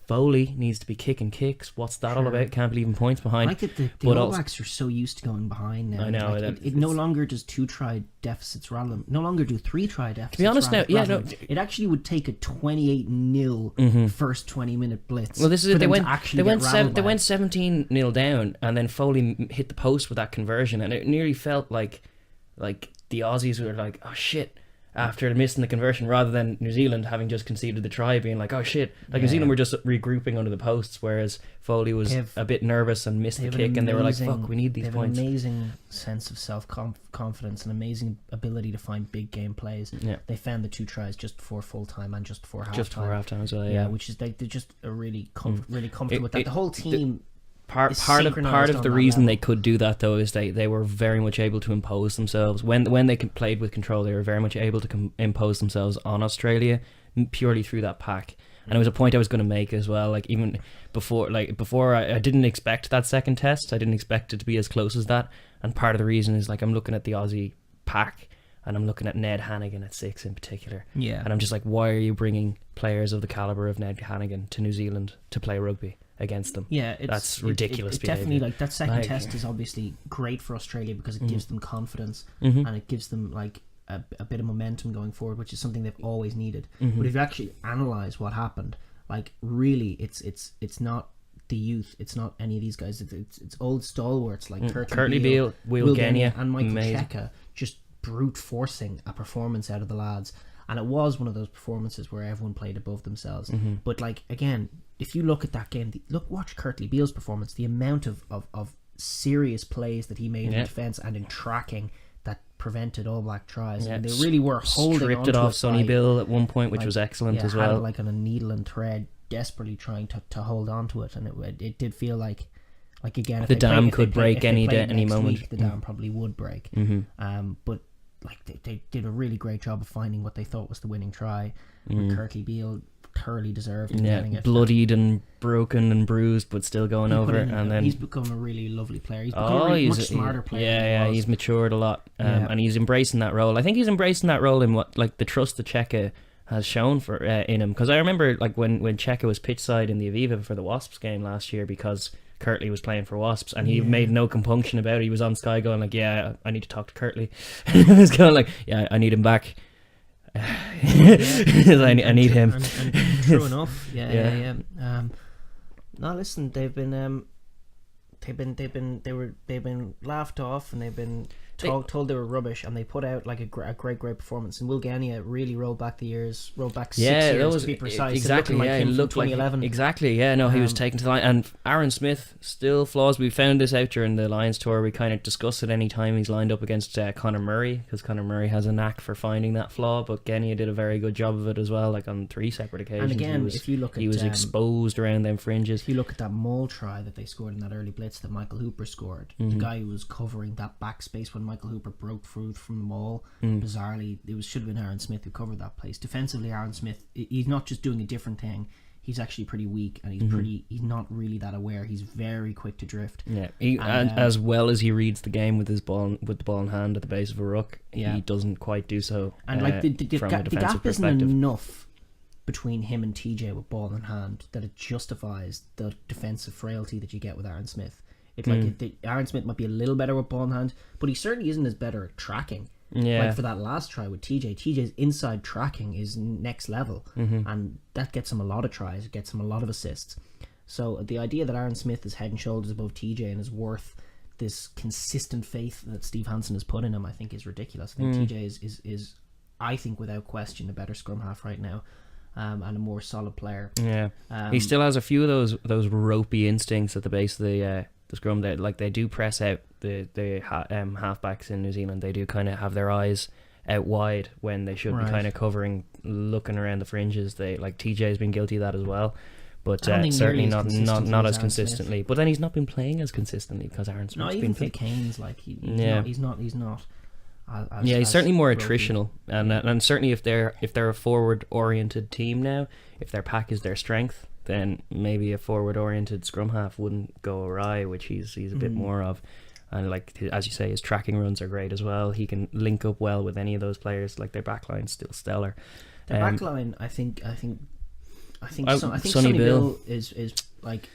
Speaker 2: Foley needs to be kicking kicks. What's that all about? Can't be leaving points behind.
Speaker 1: I like that the All Blacks are so used to going behind now.
Speaker 2: I know.
Speaker 1: Like it no longer does 2-try deficits no longer do 3-try deficits.
Speaker 2: To be honest now,
Speaker 1: it actually would take a 28-0 first 20-minute blitz.
Speaker 2: Well, this is it. They went
Speaker 1: 17-0
Speaker 2: down, and then Foley hit the post with that conversion, and it nearly felt like the Aussies were like, oh shit, after missing the conversion, rather than New Zealand having just conceded the try, being like, oh shit. Like, New Zealand were just regrouping under the posts, whereas Foley was a bit nervous and missed the kick, and they were like, fuck, we need these points.
Speaker 1: They have an amazing sense of self-confidence, an amazing ability to find big game plays. Yeah. They found the 2 tries just before full time and just before half time.
Speaker 2: Just before half time as well,
Speaker 1: yeah. Which is, like, they're just really comfortable with that. The whole team...
Speaker 2: Part of the reason they could do that, though, is they were very much able to impose themselves when they played with control. They were very much able to impose themselves on Australia purely through that pack. And it was a point I was going to make as well. Like, even before I didn't expect that second test. I didn't expect it to be as close as that. And part of the reason is, like, I'm looking at the Aussie pack, and I'm looking at Ned Hannigan at 6 in particular. Yeah. And I'm just like, why are you bringing players of the caliber of Ned Hannigan to New Zealand to play rugby against them?
Speaker 1: Yeah,
Speaker 2: that's ridiculous.
Speaker 1: It's definitely, like, that second test is obviously great for Australia because it gives them confidence and it gives them, like, a bit of momentum going forward, which is something they've always needed. But if you actually analyse what happened, like, really, it's not the youth, it's not any of these guys. It's old stalwarts like
Speaker 2: Kurtley Beale, Will Genia,
Speaker 1: and Michael Cheika just brute forcing a performance out of the lads. And it was one of those performances where everyone played above themselves. But, like, again, if you look at that game, watch Kurtley Beale's performance, the amount of serious plays that he made in defence and in tracking that prevented All Black tries. And they really were holding
Speaker 2: stripped it off Sonny Bill at one point, which was excellent as well.
Speaker 1: Had it, like, on a needle and thread, desperately trying to hold on to it. And it did feel like again, if
Speaker 2: the dam could break any moment.
Speaker 1: Week, the dam probably would break. But, like, they did a really great job of finding what they thought was the winning try. Kurtley Beale thoroughly deserved getting it.
Speaker 2: Bloodied and broken and bruised, but still going over it. And then
Speaker 1: he's become a really lovely player. He's become a much smarter player.
Speaker 2: He's matured a lot, and he's embracing that role. I think he's embracing that role in what, like, the trust that Cheika has shown for in him. Because I remember, like, when Cheika was pitch side in the Aviva for the Wasps game last year, because Kurtley was playing for Wasps, and he made no compunction about it. He was on Sky going like, yeah, I need to talk to Kurtley. He was going like, yeah, I need him back. I need him.
Speaker 1: And true enough. Yeah. No, listen, they've been laughed off, and they've been told they were rubbish, and they put out, like, a great performance. And Will Genia really rolled back 6 years to be precise.
Speaker 2: Exactly.
Speaker 1: He looked like 2011.
Speaker 2: Exactly. Yeah. No, he was taken to the line. And Aaron Smith still flaws. We found this out during the Lions tour. We kind of discussed it any time he's lined up against Conor Murray, because Conor Murray has a knack for finding that flaw. But Genia did a very good job of it as well. Like, on 3 separate occasions. And again, if you look at, he was exposed around them fringes.
Speaker 1: If you look at that Mull try that they scored in that early blitz that Michael Hooper scored, the guy who was covering that back space when Michael Hooper broke through from the maul, bizarrely, should have been Aaron Smith who covered that place. Defensively, Aaron Smith, he's not just doing a different thing, he's actually pretty weak, and he's not really that aware. He's very quick to drift.
Speaker 2: Yeah, and as well as he reads the game with the ball in hand at the base of a ruck, he doesn't quite do so. And, like, the gap isn't
Speaker 1: enough between him and TJ with ball in hand that it justifies the defensive frailty that you get with Aaron Smith. Aaron Smith might be a little better with ball in hand, but he certainly isn't as better at tracking. Yeah. Like, for that last try with TJ's inside tracking is next level, and that gets him a lot of tries, it gets him a lot of assists. So the idea that Aaron Smith is head and shoulders above TJ and is worth this consistent faith that Steve Hansen has put in him, I think, is ridiculous. I think TJ is I think, without question, a better scrum half right now. And a more solid player. Yeah,
Speaker 2: he still has a few of those ropey instincts at the base of the scrum. That, like, they do press out the halfbacks in New Zealand. They do kind of have their eyes out wide when they should be kind of covering, looking around the fringes. They, like, TJ's been guilty of that as well, but certainly not as consistently. But then he's not been playing as consistently because Aaron Smith's been
Speaker 1: playing. Kane's like he's not.
Speaker 2: He's certainly more attritional, and certainly if they're a forward oriented team now, if their pack is their strength, then maybe a forward oriented scrum half wouldn't go awry, which he's a bit more of. And, like, as you say, his tracking runs are great as well. He can link up well with any of those players. Like, their backline's still stellar.
Speaker 1: The backline, I think Sonny Bill is like,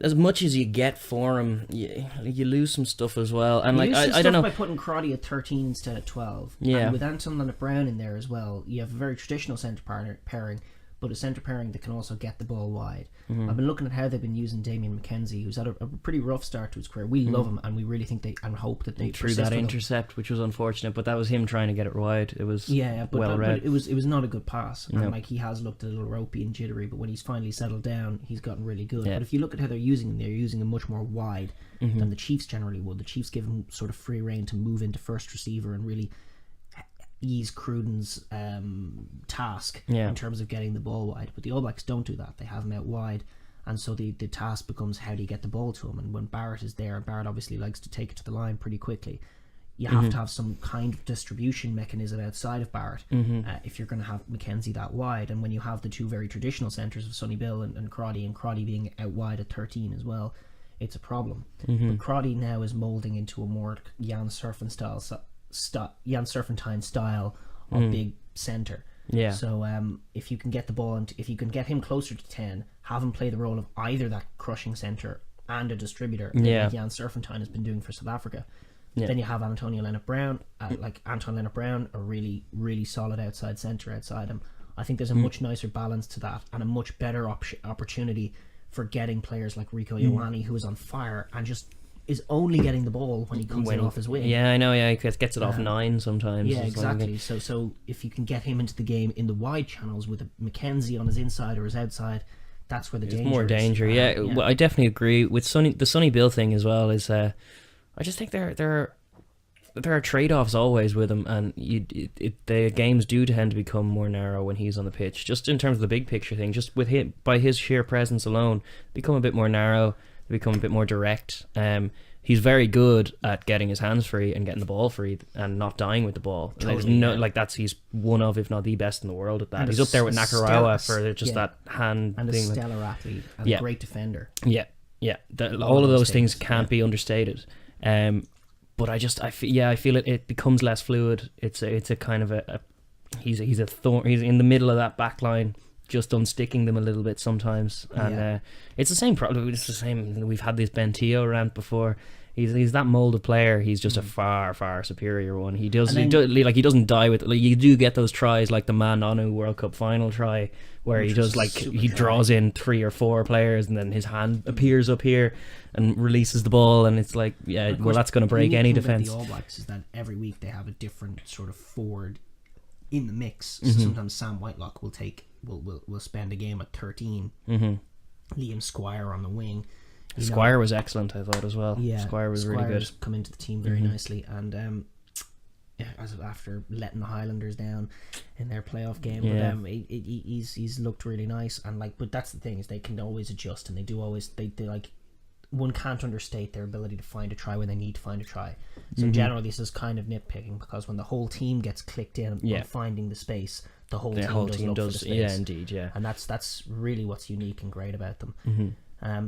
Speaker 2: as much as you get for him, you lose some stuff as well. And, like, I don't know,
Speaker 1: by putting Crotty at 13 instead of 12. Yeah. And with Anton Leonard Brown in there as well, you have a very traditional centre pairing, but a centre pairing that can also get the ball wide. I've been looking at how they've been using Damien McKenzie, who's had a pretty rough start to his career. We love him, and we really think and hope that they
Speaker 2: threw that intercept, which was unfortunate, but that was him trying to get it wide. It was
Speaker 1: but it was not a good pass, and
Speaker 2: No.
Speaker 1: like he has looked a little ropey and jittery, but when he's finally settled down, he's gotten really good.
Speaker 2: Yeah.
Speaker 1: But if you look at how they're using him much more wide than the Chiefs generally would. The Chiefs give him sort of free rein to move into first receiver and really ease Cruden's task in terms of getting the ball wide. But the All Blacks don't do that. They have him out wide, and so the task becomes how do you get the ball to him. And when Barrett is there, Barrett obviously likes to take it to the line pretty quickly. You have to have some kind of distribution mechanism outside of Barrett if you're going to have McKenzie that wide. And when you have the two very traditional centres of Sonny Bill and Crotty being out wide at 13 as well, it's a problem. But Crotty now is moulding into a more Jan Serpentine style of big centre.
Speaker 2: Yeah.
Speaker 1: So if you can get the ball and if you can get him closer to 10, have him play the role of either that crushing centre and a distributor, like Jan Serpentine has been doing for South Africa. Then you have Antonio Leonard-Brown, Anton Leonard-Brown, a really, really solid outside centre outside him. I think there's a much nicer balance to that and a much better opportunity for getting players like Rico Ioane, who is on fire and just is only getting the ball when he comes in off his wing.
Speaker 2: Yeah, I know. Yeah, he gets it off 9 sometimes.
Speaker 1: Yeah, exactly. So if you can get him into the game in the wide channels with a McKenzie on his inside or his outside, that's where the danger is.
Speaker 2: More danger. Yeah. Well, I definitely agree with the Sonny Bill thing as well. Is I just think there are trade-offs always with him, and the games do tend to become more narrow when he's on the pitch. Just in terms of the big picture thing, just with him by his sheer presence alone, become a bit more narrow. Become a bit more direct. He's very good at getting his hands free and getting the ball free and not dying with the ball.
Speaker 1: Totally,
Speaker 2: He's one of, if not the best in the world at that. And he's up there with Nakarawa for just that hand
Speaker 1: and
Speaker 2: thing.
Speaker 1: A stellar athlete and a great defender.
Speaker 2: Yeah. All of those things can't be understated. But I feel it becomes less fluid. It's a kind of he's a thorn. He's in the middle of that back line, just unsticking them a little bit sometimes, and it's the same problem. It's the same. We've had this Ben Teo rant before. He's that molded player. He's just a far superior one. He doesn't die with. Like, you do get those tries like the Man Anu World Cup final try where he does he draws in 3 or 4 players and then his hand appears up here and releases the ball, and it's like that's going to break any defense.
Speaker 1: The All Blacks is that every week they have a different sort of forward in the mix. So sometimes Sam Whitelock will spend a game at 13. Liam Squire on the wing.
Speaker 2: Squire was excellent, I thought, as well. Yeah, Squire was really good.
Speaker 1: Come into the team very nicely, and after letting the Highlanders down in their playoff game, but he's looked really nice, and but that's the thing, is they can always adjust, and they do always they one can't understate their ability to find a try when they need to find a try. So in general, this is kind of nitpicking, because when the whole team gets clicked in on finding the space, the whole team does look for the space.
Speaker 2: Yeah, indeed, yeah.
Speaker 1: And that's really what's unique and great about them.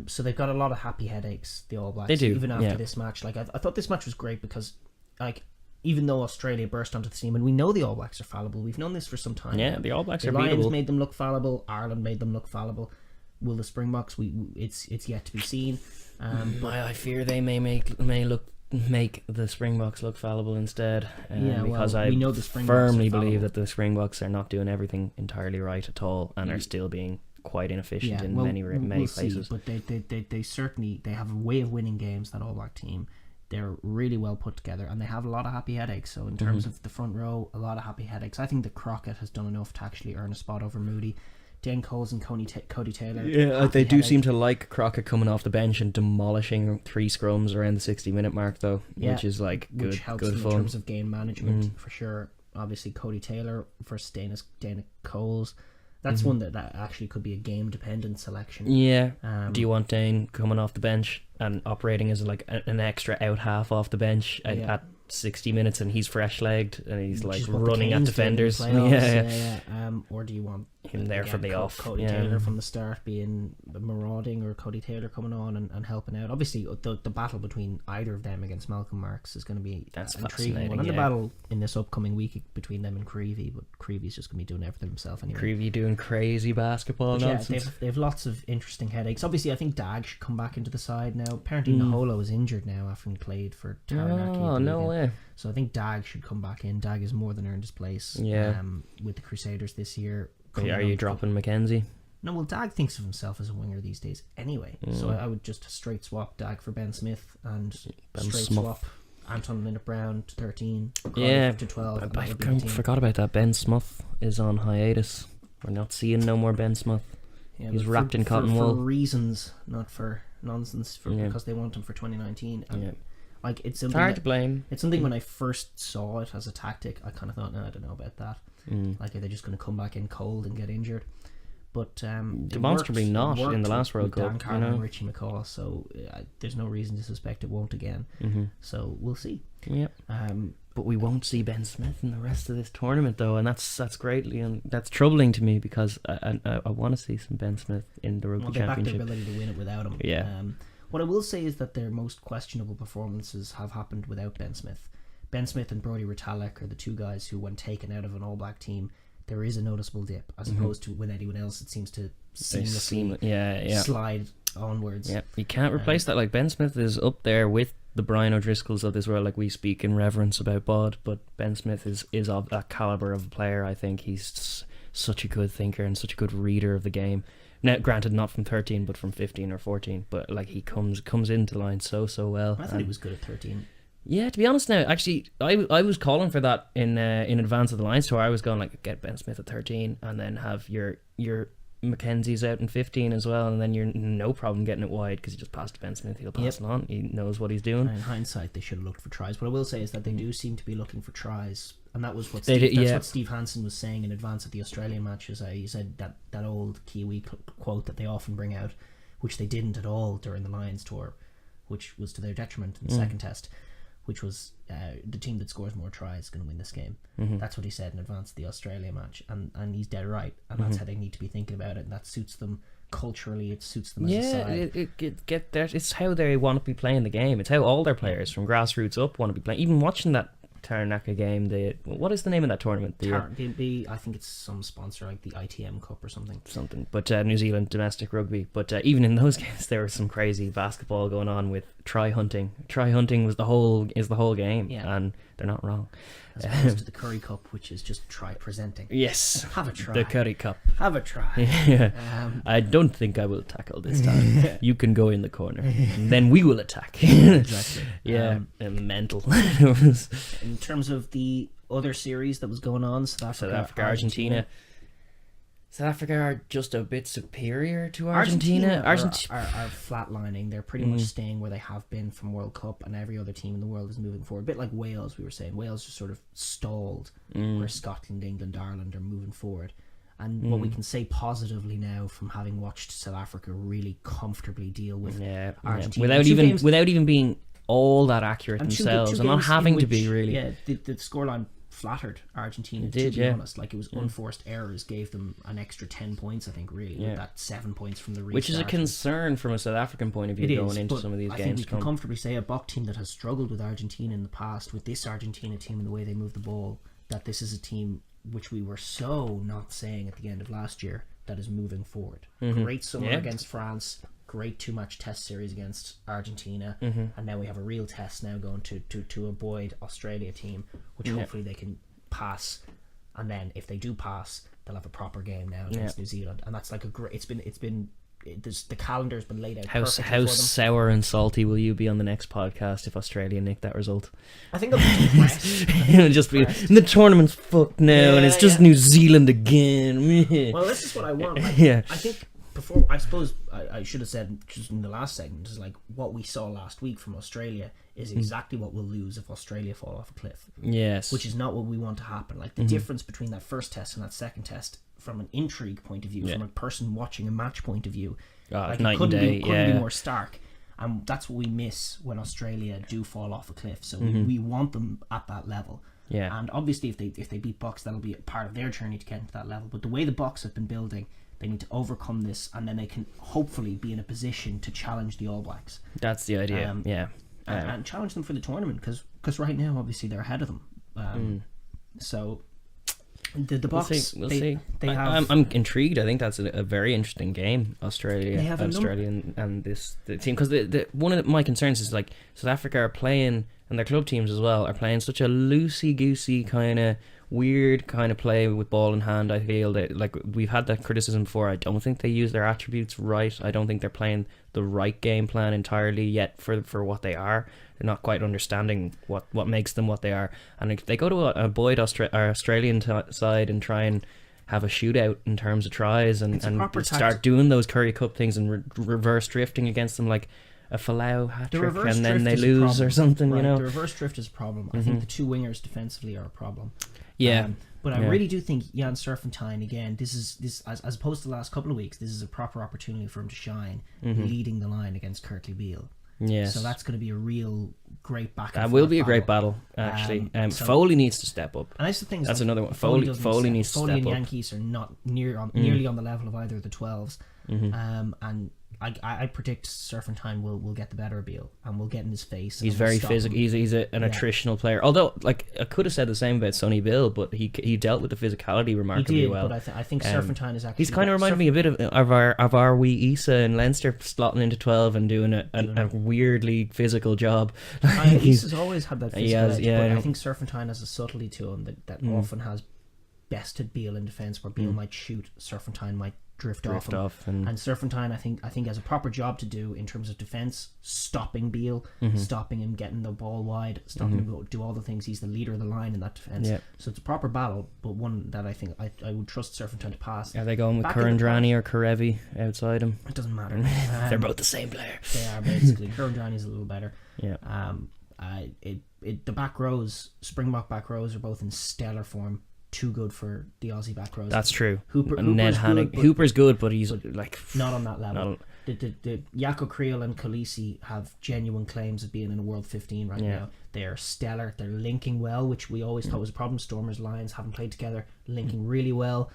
Speaker 1: So they've got a lot of happy headaches, the All Blacks.
Speaker 2: They do,
Speaker 1: even after this match. I thought this match was great because, even though Australia burst onto the scene, and we know the All Blacks are fallible, we've known this for some time.
Speaker 2: Yeah, the All Blacks are beatable.
Speaker 1: The Lions made them look fallible. Ireland made them look fallible. Will the Springboks? It's yet to be seen.
Speaker 2: But I fear they may make the Springboks look fallible instead. Because we know the Springboks firmly believe that the Springboks are not doing everything entirely right at all, and are still being quite inefficient in many places.
Speaker 1: See, but they certainly have a way of winning games. That All Black team, they're really well put together, and they have a lot of happy headaches. So in terms of the front row, a lot of happy headaches. I think that Crockett has done enough to actually earn a spot over Moody. Dane Coles and Cody Taylor.
Speaker 2: Yeah, they do seem to like Crockett coming off the bench and demolishing 3 scrums around the 60-minute mark, though, which is good,
Speaker 1: which helps
Speaker 2: good
Speaker 1: in
Speaker 2: fun.
Speaker 1: terms of game management for sure. Obviously, Cody Taylor versus Dana Coles. That's one that actually could be a game-dependent selection. Yeah.
Speaker 2: Do you want Dane coming off the bench and operating as an extra out half off the bench at 60 minutes, and he's fresh-legged and he's running at defenders? Or do you want him there for the off? Cody Taylor from the start being marauding, or Cody Taylor coming on and helping out? Obviously, the battle between either of them against Malcolm Marx is going to be intriguing one. And the battle in this upcoming week between them and Creevy, but Creevy's just going to be doing everything himself anyway. Creevy doing crazy basketball nonsense.
Speaker 1: They have lots of interesting headaches. Obviously, I think Dag should come back into the side now. Apparently, Naholo is injured now after he played for Taranaki.
Speaker 2: Oh, no way.
Speaker 1: So I think Dag should come back in. Dag has more than earned his place with the Crusaders this year.
Speaker 2: Are you dropping Mackenzie?
Speaker 1: No, well, Dag thinks of himself as a winger these days anyway. So I would just straight swap Dag for Ben Smith and swap Anton Linnett-Brown to 13.
Speaker 2: Yeah,
Speaker 1: to 12.
Speaker 2: I forgot about that. Ben Smith is on hiatus. We're not seeing no more Ben Smith.
Speaker 1: Yeah,
Speaker 2: he's wrapped in cotton wool.
Speaker 1: For reasons, not for nonsense, because they want him for 2019. And like, it's hard
Speaker 2: to blame.
Speaker 1: It's something when I first saw it as a tactic, I kind of thought, no, I don't know about that. Like, are they just going to come back in cold and get injured? But
Speaker 2: demonstrably not in the last World Cup.
Speaker 1: Dan Carter and Richie McCaw, so there's no reason to suspect it won't again. So we'll see.
Speaker 2: Yep. But we won't see Ben Smith in the rest of this tournament, though, and that's greatly and that's troubling to me because I want to see some Ben Smith in the Rugby Championship.
Speaker 1: They back their ability to win it without him.
Speaker 2: Yeah.
Speaker 1: What I will say is that their most questionable performances have happened without Ben Smith. Ben Smith and Brodie Retallick are the two guys who, when taken out of an All Black team, there is a noticeable dip, as opposed to with anyone else, it seems to seamlessly slide onwards. Yeah,
Speaker 2: you can't replace that. Like, Ben Smith is up there with the Brian O'Driscolls of this world. Like, we speak in reverence about Bod, but Ben Smith is of that caliber of a player. I think he's such a good thinker and such a good reader of the game. Now, granted, not from 13, but from 15 or 14. But like, he comes into line so well.
Speaker 1: I thought he was good at 13.
Speaker 2: Yeah, to be honest now, actually, I was calling for that in advance of the Lions tour. I was going, like, get Ben Smith at 13 and then have your Mackenzie's out in 15 as well, and then you're no problem getting it wide because you just pass to Ben Smith. He'll pass it on. He knows what he's doing.
Speaker 1: In hindsight, they should have looked for tries. What I will say is that they do seem to be looking for tries, and that was what what Steve Hansen was saying in advance of the Australian matches. He said that old Kiwi quote that they often bring out, which they didn't at all during the Lions tour, which was to their detriment in the second test, which was the team that scores more tries is going to win this game. That's what he said in advance of the Australia match, and he's dead right, and that's how they need to be thinking about it, and that suits them culturally. It suits them as a side.
Speaker 2: It's how they want to be playing the game. It's how all their players from grassroots up want to be playing. Even watching that Taranaki game, what is the name of that tournament?
Speaker 1: I think it's some sponsor like the ITM Cup or something.
Speaker 2: But New Zealand domestic rugby. But even in those games, there was some crazy basketball going on with try hunting. Try hunting was the whole game, and they're not wrong.
Speaker 1: As opposed to the Curry Cup, which is just try presenting.
Speaker 2: Yes,
Speaker 1: have a try.
Speaker 2: The Curry Cup.
Speaker 1: Have a try.
Speaker 2: I don't think I will tackle this time. You can go in the corner, and then we will attack.
Speaker 1: Exactly.
Speaker 2: Mental.
Speaker 1: In terms of the other series that was going on, South Africa, Argentina.
Speaker 2: South Africa are just a bit superior to Argentina.
Speaker 1: Are flatlining. They're pretty much staying where they have been from World Cup, and every other team in the world is moving forward. A bit like Wales, we were saying. Wales just sort of stalled, where Scotland, England, Ireland are moving forward. And what we can say positively now, from having watched South Africa really comfortably deal with Argentina,
Speaker 2: without even being all that accurate themselves, and not having to be really.
Speaker 1: Yeah, the scoreline flattered Argentina, to be honest. Like, it was unforced errors gave them an extra 10 points, I think, really, with that 7 points from the restart.
Speaker 2: Which is a concern from a South African point of view going into some of these games. I think we can
Speaker 1: comfortably say a Bok team that has struggled with Argentina in the past, with this Argentina team and the way they move the ball, that this is a team which we were so not saying at the end of last year that is moving forward. Great summer against France, great 2-match test series against Argentina, and now we have a real test now going to a Boyd Australia team, which hopefully they can pass, and then if they do pass, they'll have a proper game now against New Zealand, and that's like a great. The calendar's been laid out.
Speaker 2: How sour and salty will you be on the next podcast if Australia nick that result?
Speaker 1: I think they'll be depressed.
Speaker 2: It'll just be the tournament's fucked now, and it's just New Zealand again.
Speaker 1: Well, this is what I want. I think. Before, I suppose I should have said just in the last segment, is like what we saw last week from Australia is exactly what we'll lose if Australia fall off a cliff.
Speaker 2: Yes.
Speaker 1: Which is not what we want to happen. Like, the difference between that first test and that second test, from an intrigue point of view, from a person watching a match point of view, like,
Speaker 2: night
Speaker 1: it couldn't
Speaker 2: and day,
Speaker 1: be more stark. And that's what we miss when Australia do fall off a cliff. So we want them at that level.
Speaker 2: Yeah.
Speaker 1: And obviously, if they beat Boks, that'll be a part of their journey to get to that level. But the way the Boks have been building, they need to overcome this, and then they can hopefully be in a position to challenge the All Blacks.
Speaker 2: That's the idea,
Speaker 1: and challenge them for the tournament, because right now, obviously, they're ahead of them. So, the Boks,
Speaker 2: we'll see. They have. I'm intrigued. I think that's a very interesting game, Australia and the team, because one of my concerns is, like, South Africa are playing, and their club teams as well are playing such a loosey goosey kind of. weird kind of play with ball in hand. I feel that, like, we've had that criticism before. I don't think they use their attributes right. I don't think they're playing the right game plan entirely yet for what they are. They're not quite understanding what makes them what they are. And if they go to a buoyed Australian side and try and have a shootout in terms of tries and start doing those Curry Cup things and reverse drifting against them, like a Falau hat-trick, and then they lose or something,
Speaker 1: right.
Speaker 2: you know.
Speaker 1: The reverse drift is a problem. I think the two wingers defensively are a problem.
Speaker 2: Yeah.
Speaker 1: But I really do think Jan Serpentine, again, this is as opposed to the last couple of weeks, this is a proper opportunity for him to shine, leading the line against Kirtley Beale.
Speaker 2: Yes.
Speaker 1: So that's going to be a real great back and forth.
Speaker 2: That will be a great battle, actually. So Foley needs to step up.
Speaker 1: And that's the thing.
Speaker 2: That's another one. Foley needs to step up.
Speaker 1: Foley and Yankees are not nearly on the level of either of the 12s. And I predict Serpentine will get the better of Beale and will get in his face.
Speaker 2: He's very physical. He's an attritional player. Although, like, I could have said the same about Sonny Bill, but he dealt with the physicality remarkably well.
Speaker 1: But I think Serpentine is actually.
Speaker 2: He's kind of reminded me a bit of our wee Issa in Leinster, slotting into 12 and doing a weirdly physical job.
Speaker 1: Issa's always had that physical edge, but I think Serpentine has a subtlety to him that often has bested Beale in defence, where Beale might shoot, Serpentine might drift off and Serpentine I think has a proper job to do in terms of defence, stopping Beale, stopping him getting the ball wide, stopping him do all the things. He's the leader of the line in that defence. So it's a proper battle, but one that I think I would trust Serpentine to pass. Are
Speaker 2: they going with Kurandrani or Karevi outside him?
Speaker 1: It doesn't matter.
Speaker 2: They're both the same player.
Speaker 1: They are basically. Kurandrani's a little better. The back rows, Springbok back rows, are both in stellar form. Too good for the Aussie back rows.
Speaker 2: That's true.
Speaker 1: Hooper's
Speaker 2: good, but he's like
Speaker 1: not on that level. The Jaco Creel and Khaleesi have genuine claims of being in a World 15 right now. They are stellar. They're linking well, which we always thought was a problem. Stormers, Lions haven't played together. Linking really well.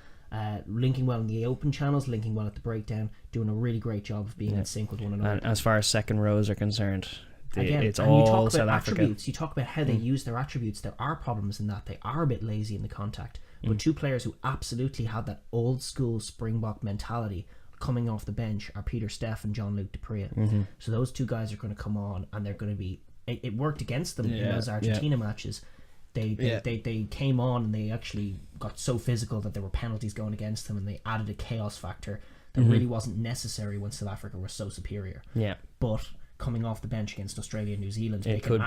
Speaker 1: Linking well in the open channels, linking well at the breakdown, doing a really great job of being in sync with one another.
Speaker 2: And as far as second rows are concerned, it's
Speaker 1: and
Speaker 2: all
Speaker 1: you talk
Speaker 2: South
Speaker 1: about
Speaker 2: Africa.
Speaker 1: Attributes. You talk about how they use their attributes. There are problems in that they are a bit lazy in the contact. But two players who absolutely have that old school Springbok mentality coming off the bench are Peter Steff and John-Luc du Preez. So those two guys are going to come on, and they're going to be. It worked against them in those Argentina matches. They came on and they actually got so physical that there were penalties going against them, and they added a chaos factor that really wasn't necessary when South Africa were so superior. But coming off the bench against Australia and New Zealand,
Speaker 2: it could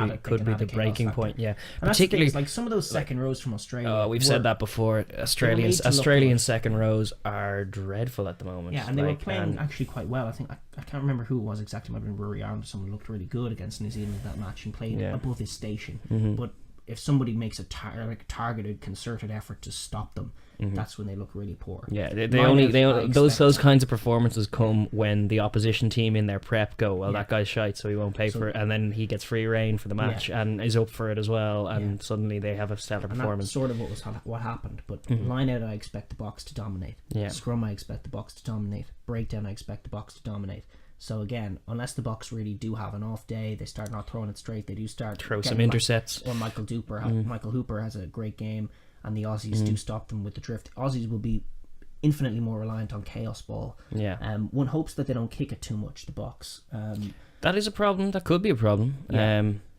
Speaker 2: be the breaking point. And
Speaker 1: particularly like some of those second rows from Australia.
Speaker 2: We've said that before. Australian second rows are dreadful at the moment.
Speaker 1: And they were playing actually quite well. I think I can't remember who it was exactly. It might have been Rory Arms. Someone looked really good against New Zealand in that match and played above his station. But if somebody makes a targeted, concerted effort to stop them, that's when they look really poor.
Speaker 2: Those kinds of performances come when the opposition team in their prep go, that guy's shite, so he won't pay for it, and then he gets free reign for the match and is up for it as well, and suddenly they have a stellar performance.
Speaker 1: That's sort of what happened. But line out, I expect the box to dominate. Scrum, I expect the box to dominate. Breakdown, I expect the box to dominate. So again, unless the Bucks really do have an off day, they start not throwing it straight. They do start
Speaker 2: throw some intercepts.
Speaker 1: Or Michael Hooper has a great game, and the Aussies do stop them with the drift. Aussies will be infinitely more reliant on chaos ball. One hopes that they don't kick it too much. The Bucks.
Speaker 2: That is a problem. That could be a problem.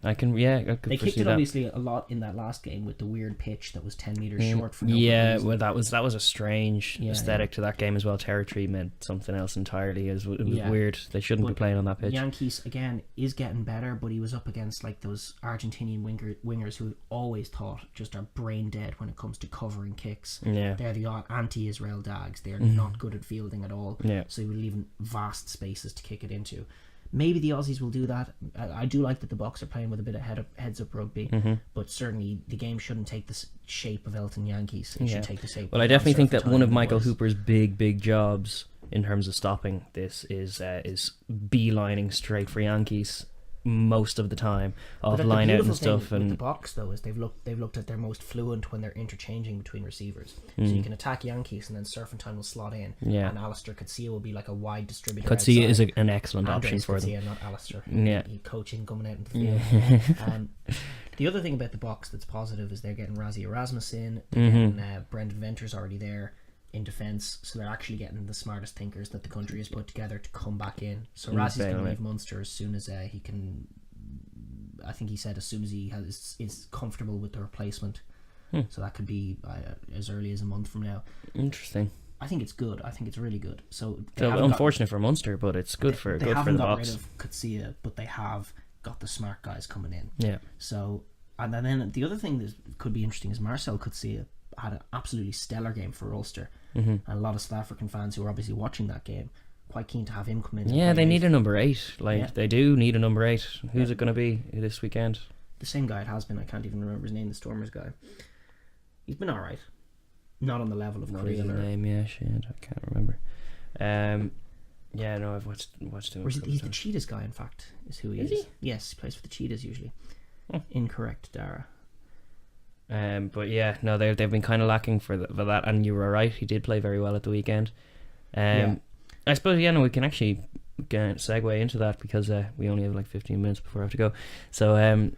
Speaker 2: I could
Speaker 1: they kicked it obviously a lot in that last game with the weird pitch that was 10 meters short for
Speaker 2: well that was a strange aesthetic to that game as well. Territory meant something else entirely. It was weird. They shouldn't be playing on that pitch.
Speaker 1: Yankees again is getting better, but he was up against like those Argentinian wingers who always thought just are brain dead when it comes to covering kicks. They're the anti-Israel Dags. They're not good at fielding at all. So he was leaving vast spaces to kick it into. Maybe the Aussies will do that. I do like that the Bucks are playing with a bit of heads up rugby, but certainly the game shouldn't take the shape of Elton Yankees. It should take the shape.
Speaker 2: Well, I definitely think that one of Michael Hooper's big jobs in terms of stopping this is beelining straight for Yankees most of the time, off line out and stuff. And
Speaker 1: the Bucks though is they've looked at their most fluent when they're interchanging between receivers. So you can attack Yankees and then Serpentine will slot in. And Alistair Coetzee will be like a wide distributor.
Speaker 2: Coetzee is an excellent option for them.
Speaker 1: Not Alistair. He coaching coming out in the field. The other thing about the Bucks that's positive is they're getting Rassie Erasmus in. They're getting Brendan Venter's already there in defence, so they're actually getting the smartest thinkers that the country has put together to come back in. So Rassie's going to leave Munster as soon as he can. I think he said as soon as he is comfortable with the replacement. So that could be as early as a month from now.
Speaker 2: Interesting.
Speaker 1: I think it's good. I think it's really good. So
Speaker 2: unfortunate for Munster, but it's good for the
Speaker 1: haven't got
Speaker 2: Boks.
Speaker 1: rid of Coetzee, but they have got the smart guys coming in.
Speaker 2: Yeah.
Speaker 1: So, and then the other thing that could be interesting is Marcel Coetzee had an absolutely stellar game for Ulster. And a lot of South African fans who are obviously watching that game quite keen to have him come in.
Speaker 2: Yeah, they need a number 8. They do need a number 8. Who's it going to be this weekend?
Speaker 1: The same guy it has been. I can't even remember his name. The Stormers guy. He's been all right. Not on the level of
Speaker 2: Creel. Name, I can't remember. I've watched him.
Speaker 1: He's the Cheetahs guy, in fact, is who he is.
Speaker 2: He?
Speaker 1: Yes, he plays for the Cheetahs usually. Incorrect, Daragh.
Speaker 2: But yeah, no, they've been kind of lacking for that, and you were right. He did play very well at the weekend. I suppose we can actually segue into that because we only have like 15 minutes before I have to go. So any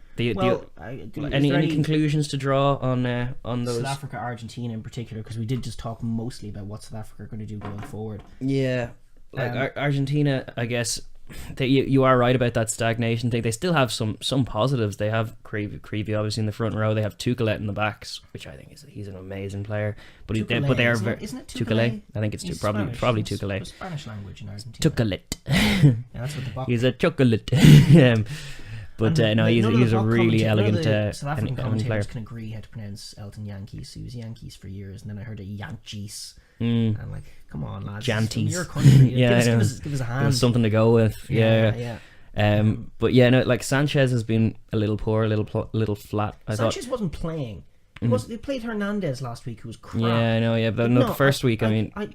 Speaker 2: conclusions to draw on those?
Speaker 1: South Africa, Argentina in particular, because we did just talk mostly about what South Africa are going to do going forward.
Speaker 2: Yeah, Argentina, I guess. You are right about that stagnation thing. They still have some positives. They have Creevy obviously in the front row. They have Tukelet in the backs, which I think he's an amazing player. But they are very Tukelet. I think it's probably Tukelet.
Speaker 1: Spanish language in Argentina.
Speaker 2: Tukelet.
Speaker 1: Yeah, that's what the Boks.
Speaker 2: He's a chocolate. But he's a really elegant
Speaker 1: South African commentators
Speaker 2: player.
Speaker 1: Can agree how to pronounce Elton Yankees. He was Yankees for years, and then I heard a Yankees. And I'm like, come on, lads.
Speaker 2: Janties.
Speaker 1: Your country.
Speaker 2: Yeah,
Speaker 1: give us a hand.
Speaker 2: There's something to go with.
Speaker 1: Yeah.
Speaker 2: But yeah, no, like Sanchez has been a little poor, a little flat.
Speaker 1: Sanchez wasn't playing. They played Hernandez last week, who was crap.
Speaker 2: Yeah, I know. Yeah, but no, the first week, I mean,
Speaker 1: but
Speaker 2: one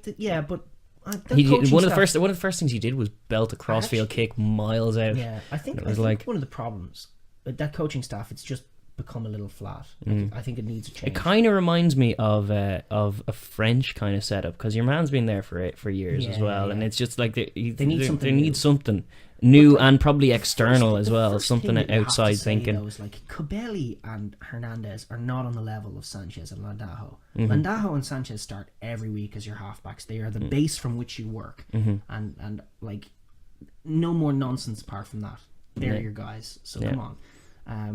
Speaker 2: of the first things he did was belt a crossfield kick miles out.
Speaker 1: Yeah, I think one of the problems with that coaching staff, it's just become a little flat. I think it needs a change.
Speaker 2: It kind of reminds me of a French kind of setup, because your man's been there for years as well, and it's just like they need something new and probably external as well, something outside thinking.
Speaker 1: Though, is like Kobeli and Hernandez are not on the level of Sanchez and Landajo. Landajo and Sanchez start every week as your halfbacks. They are the base from which you work, and like no more nonsense apart from that. They're your guys. So come on.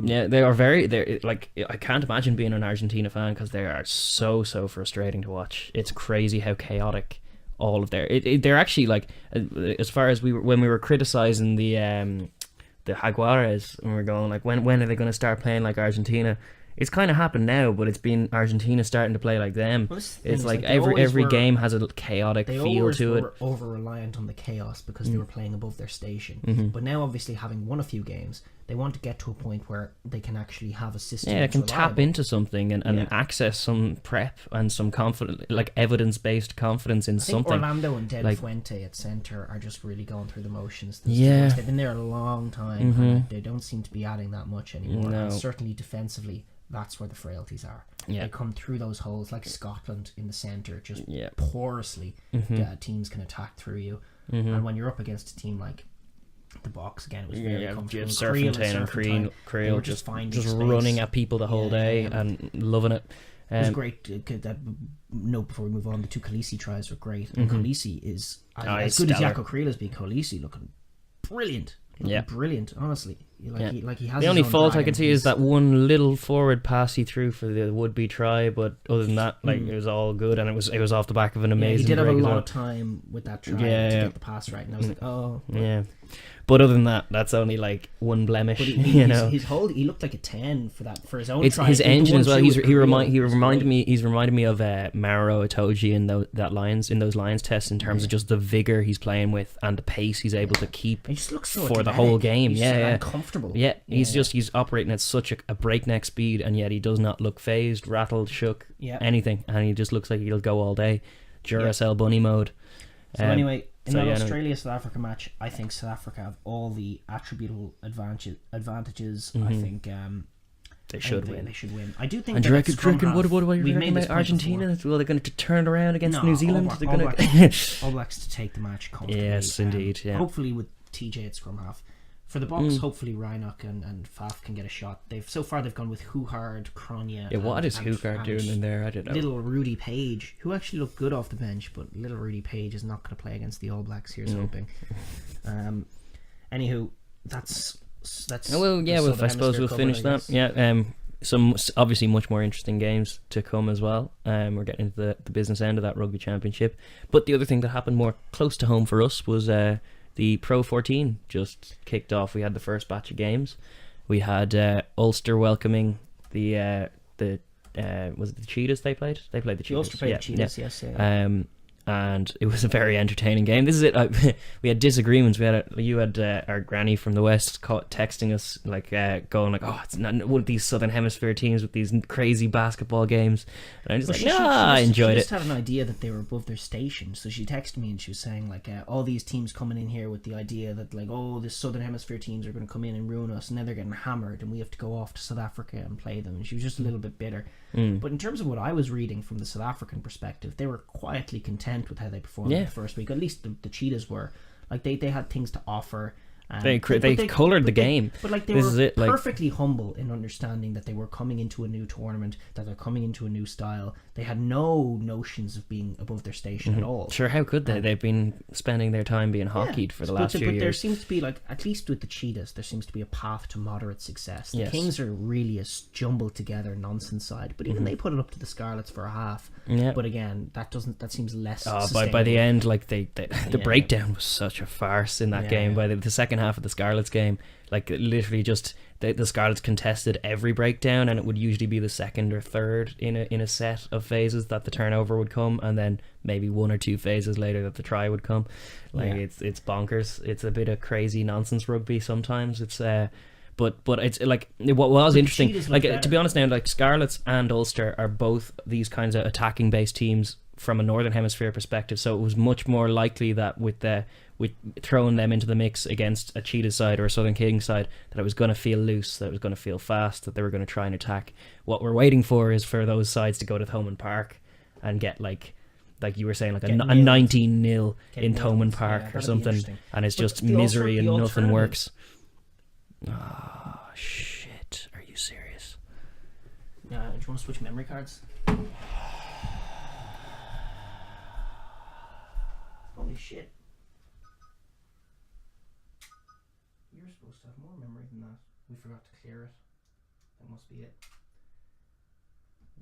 Speaker 2: They are they're like, I can't imagine being an Argentina fan, because they are so frustrating to watch. It's crazy how chaotic all of they're actually like, as far as when we were criticizing the Jaguares, and we're going like, when are they going to start playing like Argentina? It's kind of happened now, but it's been Argentina starting to play like them.
Speaker 1: Well,
Speaker 2: it's like every game has a chaotic feel to it.
Speaker 1: They were over-reliant on the chaos because they were playing above their station. But now, obviously, having won a few games, they want to get to a point where they can actually have a system.
Speaker 2: Yeah, they can tap into something and access some prep and some evidence-based confidence in something.
Speaker 1: Orlando and De La Fuente at centre are just really going through the motions. They've been there a long time, and they don't seem to be adding that much anymore.
Speaker 2: No.
Speaker 1: And certainly defensively, that's where the frailties are. They come through those holes like Scotland in the centre, just porously. Teams can attack through you, and when you're up against a team like the Boks, again, it was very comfortable.
Speaker 2: Serpentine and Creel just running at people the whole day and loving it.
Speaker 1: It was great. Note before we move on, the 2 Khaleesi tries were great, and Khaleesi is as good as Jaco Creel has been. Khaleesi looking brilliant. Brilliant, honestly. He has.
Speaker 2: The only fault I could see is that one little forward pass he threw for the would-be try, but other than that, it was all good, and it was off the back of an amazing.
Speaker 1: He did have a lot of time with that try to get the pass right, and I was like, oh.
Speaker 2: Yeah. But other than that, that's only like one blemish. But
Speaker 1: his hold, he looked like a 10 for his own try.
Speaker 2: His engine as well. He reminded me of Maro Itoje in those Lions tests, in terms of just the vigor he's playing with and the pace he's able to keep
Speaker 1: he just looks so
Speaker 2: for the whole game.
Speaker 1: He's uncomfortable.
Speaker 2: Yeah, he's operating at such a breakneck speed, and yet he does not look phased, rattled, shook, anything, and he just looks like he'll go all day. Duracell bunny mode.
Speaker 1: So anyway, in that Australia-South Africa match, I think South Africa have all the attributable advantages. I think
Speaker 2: they should win.
Speaker 1: They should win. I do think.
Speaker 2: And do you reckon what are you reckon about Argentina? Well, they're going to turn around against New Zealand.
Speaker 1: All Blacks to take the match comfortably.
Speaker 2: Yes, indeed. Yeah.
Speaker 1: Hopefully with TJ at scrum half. For the Boks, hopefully Reinach and Faf can get a shot. So far they've gone with Hughard, Cronje.
Speaker 2: Yeah, what is Hughard doing in there? I don't know.
Speaker 1: Little Rudy Page, who actually looked good off the bench, but little Rudy Page is not going to play against the All Blacks. Here's hoping. Anywho, that's.
Speaker 2: I suppose we'll finish that. Yeah. some obviously much more interesting games to come as well. We're getting into the business end of that rugby championship. But the other thing that happened more close to home for us was the Pro14 just kicked off. We had the first batch of games. We had Ulster welcoming the was it the Cheetahs they played? They played the Cheetahs.
Speaker 1: Ulster played the Cheetahs, yes. Yeah.
Speaker 2: And it was a very entertaining game. This is it. We had disagreements. You had our granny from the west texting us, like going like, "Oh, it's not one of these Southern Hemisphere teams with these crazy basketball games." And I'm just I enjoyed it.
Speaker 1: She just had an idea that they were above their station, so she texted me and she was saying like, all these teams coming in here with the idea that like, oh, the Southern Hemisphere teams are going to come in and ruin us, and now they're getting hammered, and we have to go off to South Africa and play them. And she was just a little bit bitter. But in terms of what I was reading from the South African perspective, they were quietly content with how they performed in the first week. At least the Cheetahs were. Like they had things to offer.
Speaker 2: They coloured the game.
Speaker 1: But like they were perfectly humble in understanding that they were coming into a new tournament, that they're coming into a new style. They had no notions of being above their station at all.
Speaker 2: Sure, how could they? They've been spending their time being hockeyed for the last few years.
Speaker 1: But there seems to be, like, at least with the Cheetahs, there seems to be a path to moderate success. The Kings are really a jumbled together nonsense side, but even they put it up to the Scarlets for a half. Yeah. But again, that seems less sustainable.
Speaker 2: By the end, like the breakdown was such a farce in that game. By the second half of the Scarlets game, like literally just the Scarlets contested every breakdown, and it would usually be the second or third in a set of phases that the turnover would come, and then maybe one or two phases later that the try would come. Like it's bonkers. It's a bit of crazy nonsense rugby sometimes. It's but it's like what was interesting, like to be honest now, like Scarlets and Ulster are both these kinds of attacking based teams from a Northern Hemisphere perspective, so it was much more likely that with throwing them into the mix against a Cheetah side or a Southern Kings side, that it was going to feel loose, that it was going to feel fast, that they were going to try and attack. What we're waiting for is for those sides to go to Thomond Park and get like you were saying, like a 19-0 in Thomond Park or something, and it's just misery and nothing works. Oh shit, are you serious?
Speaker 1: Do you want to switch memory cards? Holy shit. You're supposed to have more memory than that. We forgot to clear it. That must be it.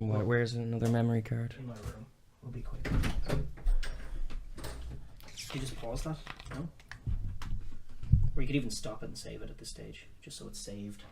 Speaker 2: Where's another memory card?
Speaker 1: In my room. We'll be quick. Can you just pause that? No? Or you could even stop it and save it at this stage, just so it's saved.